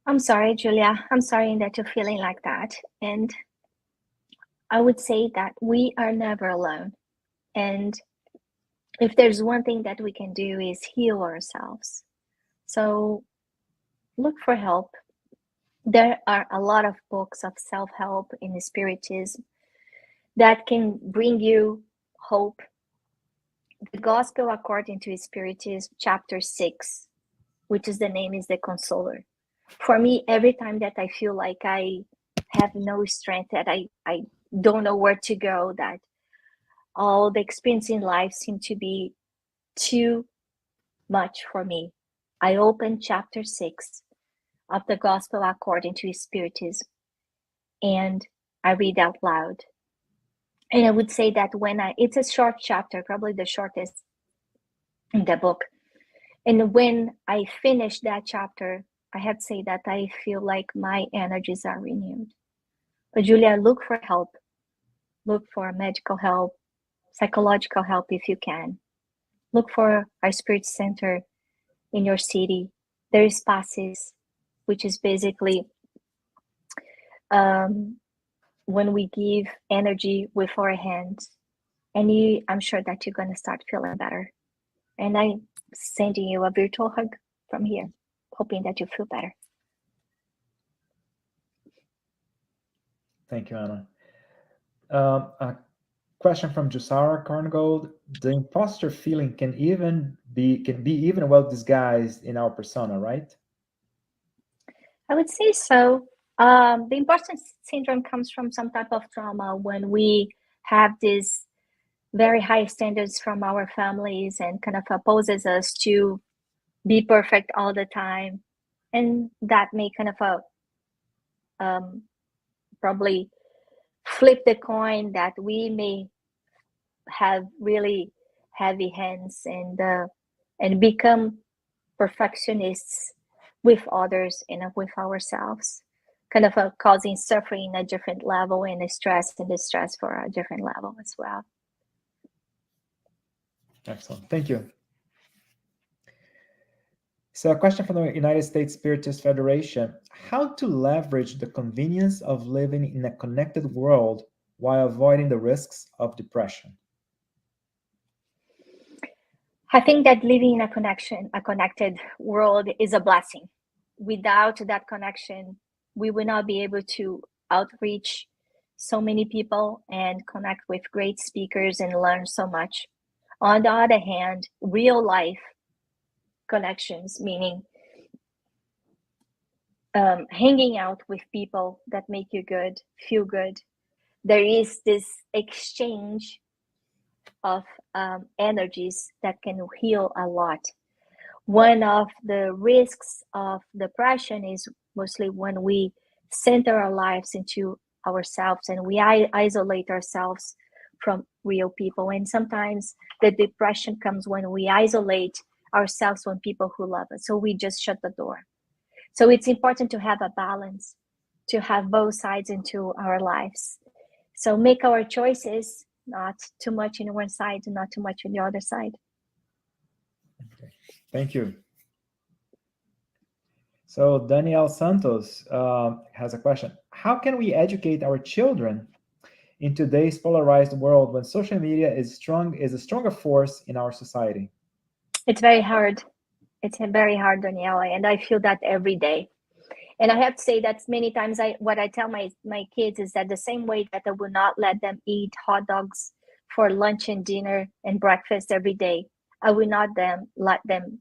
I'm sorry, Julia. I'm sorry that you're feeling like that. And I would say that we are never alone. And if there's one thing that we can do is heal ourselves. So look for help. There are a lot of books of self-help in spiritism that can bring you hope. The Gospel according to Spiritism, chapter 6, which is the name is the Consoler. For me, every time that I feel like I have no strength, that I don't know where to go, that all the experience in life seem to be too much for me, I open chapter 6 of the Gospel according to Spiritism and I read out loud. And I would say that it's a short chapter, probably the shortest in the book. And when I finish that chapter, I have to say that I feel like my energies are renewed. But Julia, look for help. Look for medical help, psychological help if you can. Look for our spirit center in your city. There is PASSIS, which is basically when we give energy with our hands. And I'm sure that you're going to start feeling better. And I'm sending you a virtual hug from here, hoping that you feel better. Thank you, Anna. A question from Jusara Carngold. The imposter feeling can be even well disguised in our persona, right? I would say so. The imposter syndrome comes from some type of trauma when we have these very high standards from our families and kind of opposes us to be perfect all the time. And that may kind of probably flip the coin that we may have really heavy hands and become perfectionists with others and with ourselves, kind of causing suffering at a different level and a stress and distress for a different level as well. Excellent. Thank you. So a question from the United States Spiritist Federation: how to leverage the convenience of living in a connected world while avoiding the risks of depression? I think that living in a connected world is a blessing. Without that connection, we will not be able to outreach so many people and connect with great speakers and learn so much. On the other hand, real life connections, meaning hanging out with people that make you good, feel good. There is this exchange of energies that can heal a lot. One of the risks of depression is mostly when we center our lives into ourselves and we isolate ourselves from real people. And sometimes the depression comes when we isolate ourselves from people who love us. So we just shut the door. So it's important to have a balance, to have both sides into our lives. So make our choices, not too much in one side and not too much on the other side. Okay. Thank you. So Daniel Santos has a question. How can we educate our children in today's polarized world when social media is a stronger force in our society? It's very hard. It's very hard, Daniela, and I feel that every day. And I have to say that many times what I tell my kids is that the same way that I will not let them eat hot dogs for lunch and dinner and breakfast every day, I will not let them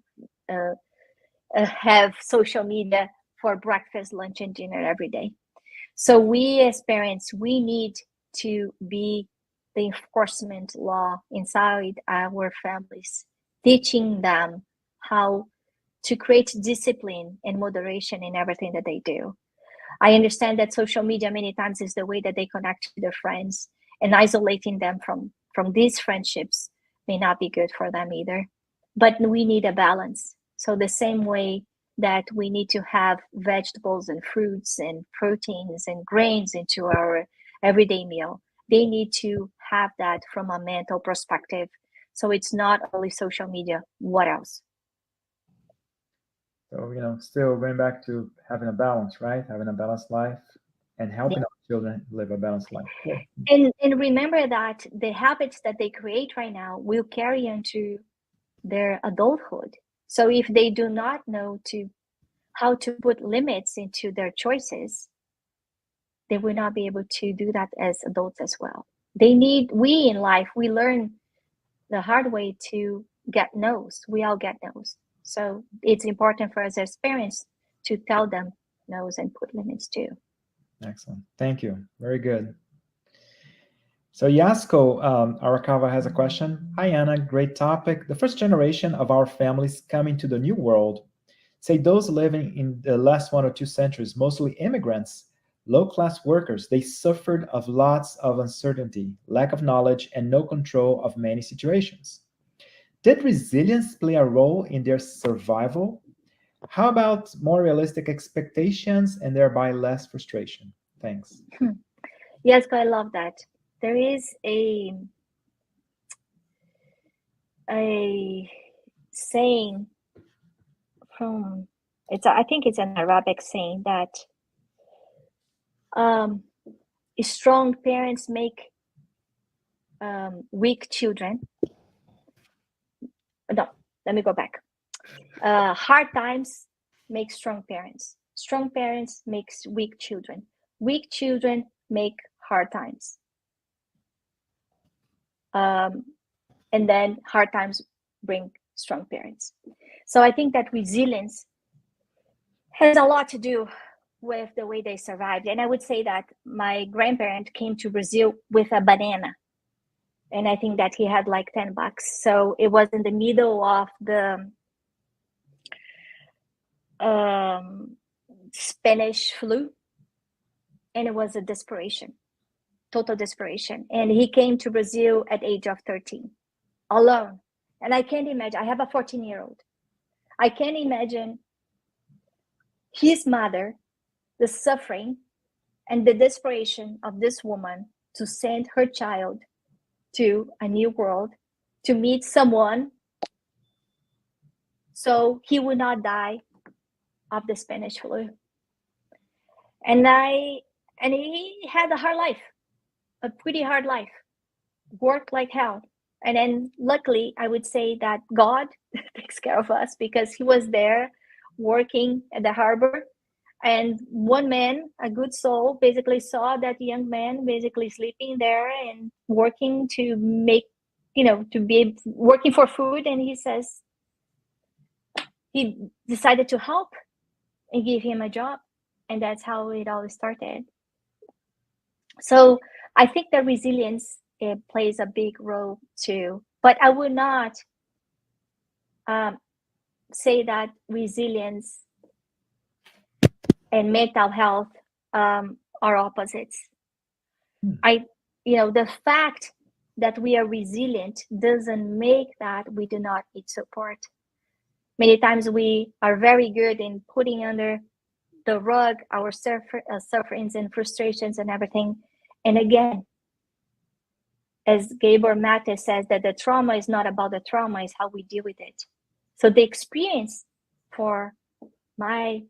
have social media for breakfast, lunch, and dinner every day. So we as parents, we need to be the enforcement law inside our families, teaching them how to create discipline and moderation in everything that they do. I understand that social media many times is the way that they connect to their friends, and isolating them from these friendships may not be good for them either. But we need a balance. So the same way that we need to have vegetables and fruits and proteins and grains into our everyday meal, they need to have that from a mental perspective. So it's not only social media. What else? So, still going back to having a balance, right? Having a balanced life and helping our children live a balanced life. Cool. And remember that the habits that they create right now will carry into their adulthood. So if they do not know how to put limits into their choices, they will not be able to do that as adults as well. We in life, we learn the hard way to get no's. We all get no's. So it's important for us as parents to tell them no's and put limits too. Excellent. Thank you. Very good. So Yasko Arakawa has a question. Hi, Anna. Great topic. The first generation of our families coming to the new world, say those living in the last 1 or 2 centuries, mostly immigrants, low-class workers, they suffered of lots of uncertainty, lack of knowledge, and no control of many situations. Did resilience play a role in their survival? How about more realistic expectations and thereby less frustration? Thanks. Yes, I love that. There is a saying I think it's an Arabic saying that strong parents make weak children. No, let me go back. Hard times make strong parents. Strong parents makes weak children. Weak children make hard times. And then hard times bring strong parents. So I think that resilience has a lot to do with the way they survived. And I would say that my grandparent came to Brazil with a banana. And I think that he had like $10. So it was in the middle of the Spanish flu. And it was a desperation, total desperation. And he came to Brazil at the age of 13, alone. And I can't imagine, I have a 14-year-old. I can't imagine his mother, the suffering and the desperation of this woman to send her child to a new world, to meet someone so he would not die of the Spanish flu. And he had a hard life, a pretty hard life, worked like hell. And then luckily, I would say that God takes care of us because he was there working at the harbor. And one man, a good soul, basically saw that young man basically sleeping there and working to make to be working for food, and he says he decided to help and give him a job, and that's how it all started. So I think that resilience plays a big role too, but I would not say that resilience and mental health are opposites. The fact that we are resilient doesn't make that we do not need support. Many times we are very good in putting under the rug our sufferings and frustrations and everything. And again, as Gabor Mate says, that the trauma is not about the trauma, it's how we deal with it. So the experience for my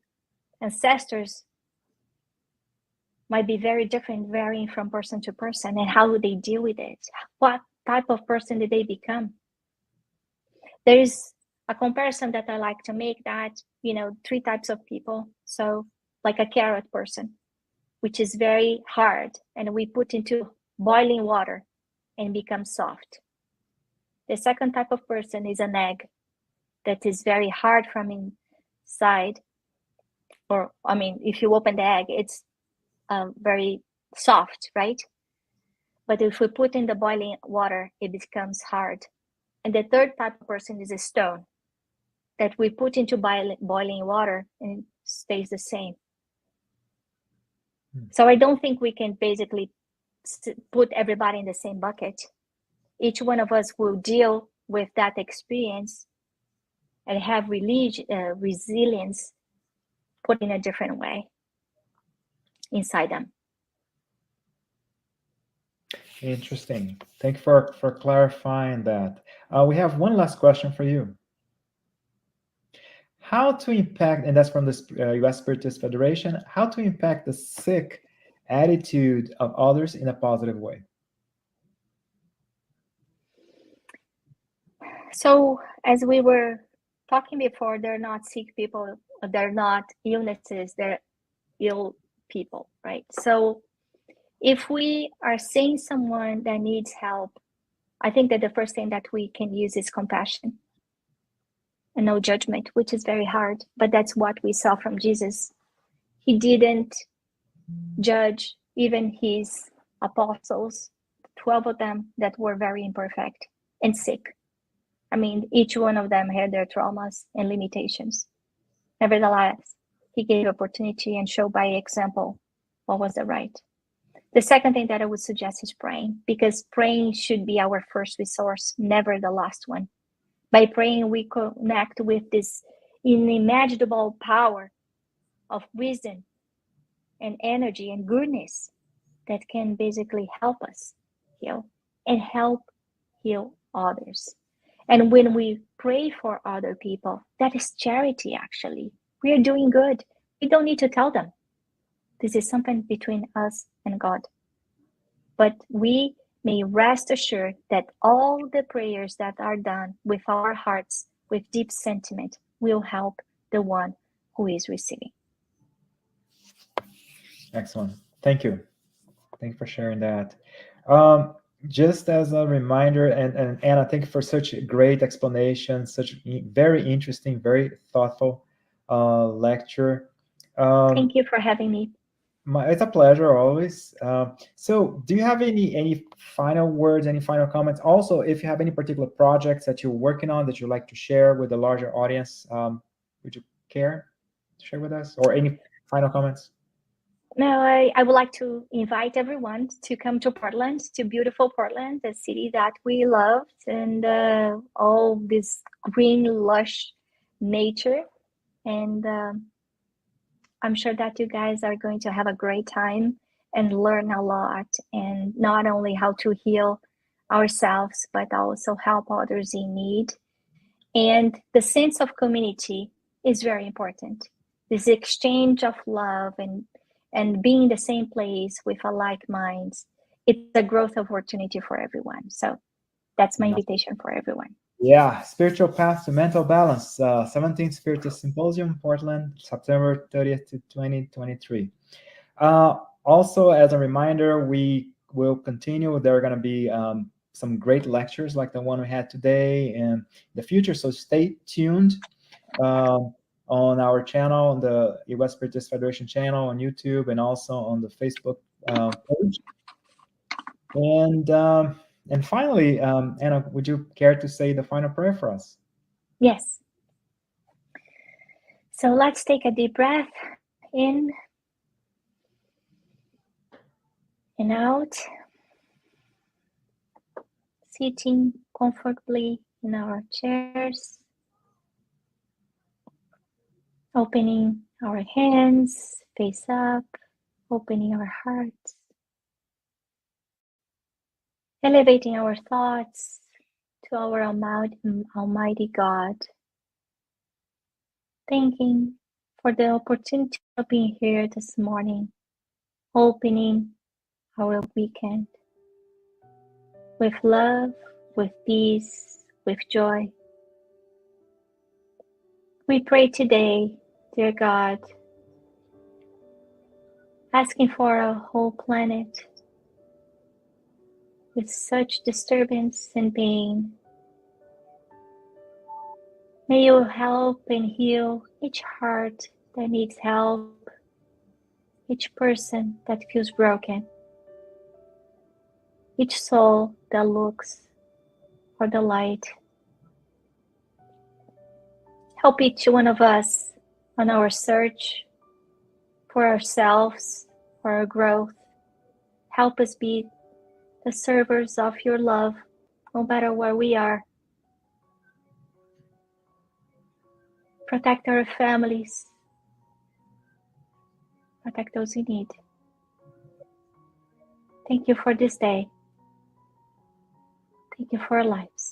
ancestors might be very different, varying from person to person, and how would they deal with it? What type of person did they become? There is a comparison that I like to make that, 3 types of people. So like a carrot person, which is very hard, and we put into boiling water and become soft. The second type of person is an egg that is very hard from inside. Or, if you open the egg, it's very soft, right? But if we put in the boiling water, it becomes hard. And the third type of person is a stone that we put into boiling water and it stays the same. So I don't think we can basically put everybody in the same bucket. Each one of us will deal with that experience and have resilience put in a different way inside them. Interesting. Thank you for clarifying that. We have one last question for you. How to impact, and that's from the U.S. Spiritist Federation, how to impact the sick attitude of others in a positive way? So as we were talking before, they're not sick people, they're not illnesses, they're ill people, right? So if we are seeing someone that needs help, I think that the first thing that we can use is compassion and no judgment, which is very hard, but that's what we saw from Jesus. He didn't judge even his apostles, 12 of them that were very imperfect and sick. Each one of them had their traumas and limitations. Nevertheless, he gave opportunity and showed by example what was the right. The second thing that I would suggest is praying, because praying should be our first resource, never the last one. By praying, we connect with this unimaginable power of wisdom and energy and goodness that can basically help us heal and help heal others. And when we pray for other people, that is charity, actually. We are doing good. We don't need to tell them. This is something between us and God. But we may rest assured that all the prayers that are done with our hearts, with deep sentiment, will help the one who is receiving. Excellent. Thank you. Thank you for sharing that. Just as a reminder, and Anna, thank you for such a great explanation, such very interesting, very thoughtful lecture. Thank you for having me. It's a pleasure always. So do you have any final words, any final comments? Also, if you have any particular projects that you're working on that you'd like to share with the larger audience, would you care to share with us, or any final comments? No, I would like to invite everyone to come to Portland, to beautiful Portland, the city that we loved, and all this green, lush nature. And I'm sure that you guys are going to have a great time and learn a lot, and not only how to heal ourselves, but also help others in need. And the sense of community is very important. This exchange of love and being in the same place with a like mind, it's a growth opportunity for everyone. So that's my invitation for everyone. Yeah, Spiritual Path to Mental Balance, 17th Spiritist Symposium, Portland, September 30th to 2023. Also, as a reminder, we will continue. There are going to be some great lectures like the one we had today and the future. So stay tuned on our channel, on the U.S. Spiritist Federation channel, on YouTube, and also on the Facebook page. And finally, Anna, would you care to say the final prayer for us? Yes. So let's take a deep breath in and out, sitting comfortably in our chairs, opening our hands face up, opening our hearts, elevating our thoughts to our Almighty God, thanking for the opportunity of being here this morning, opening our weekend with love, with peace, with joy. We pray today, dear God, asking for a whole planet with such disturbance and pain. May you help and heal each heart that needs help, each person that feels broken, each soul that looks for the light. Help each one of us on our search for ourselves, for our growth. Help us be the servers of your love, no matter where we are. Protect our families. Protect those in need. Thank you for this day. Thank you for our lives.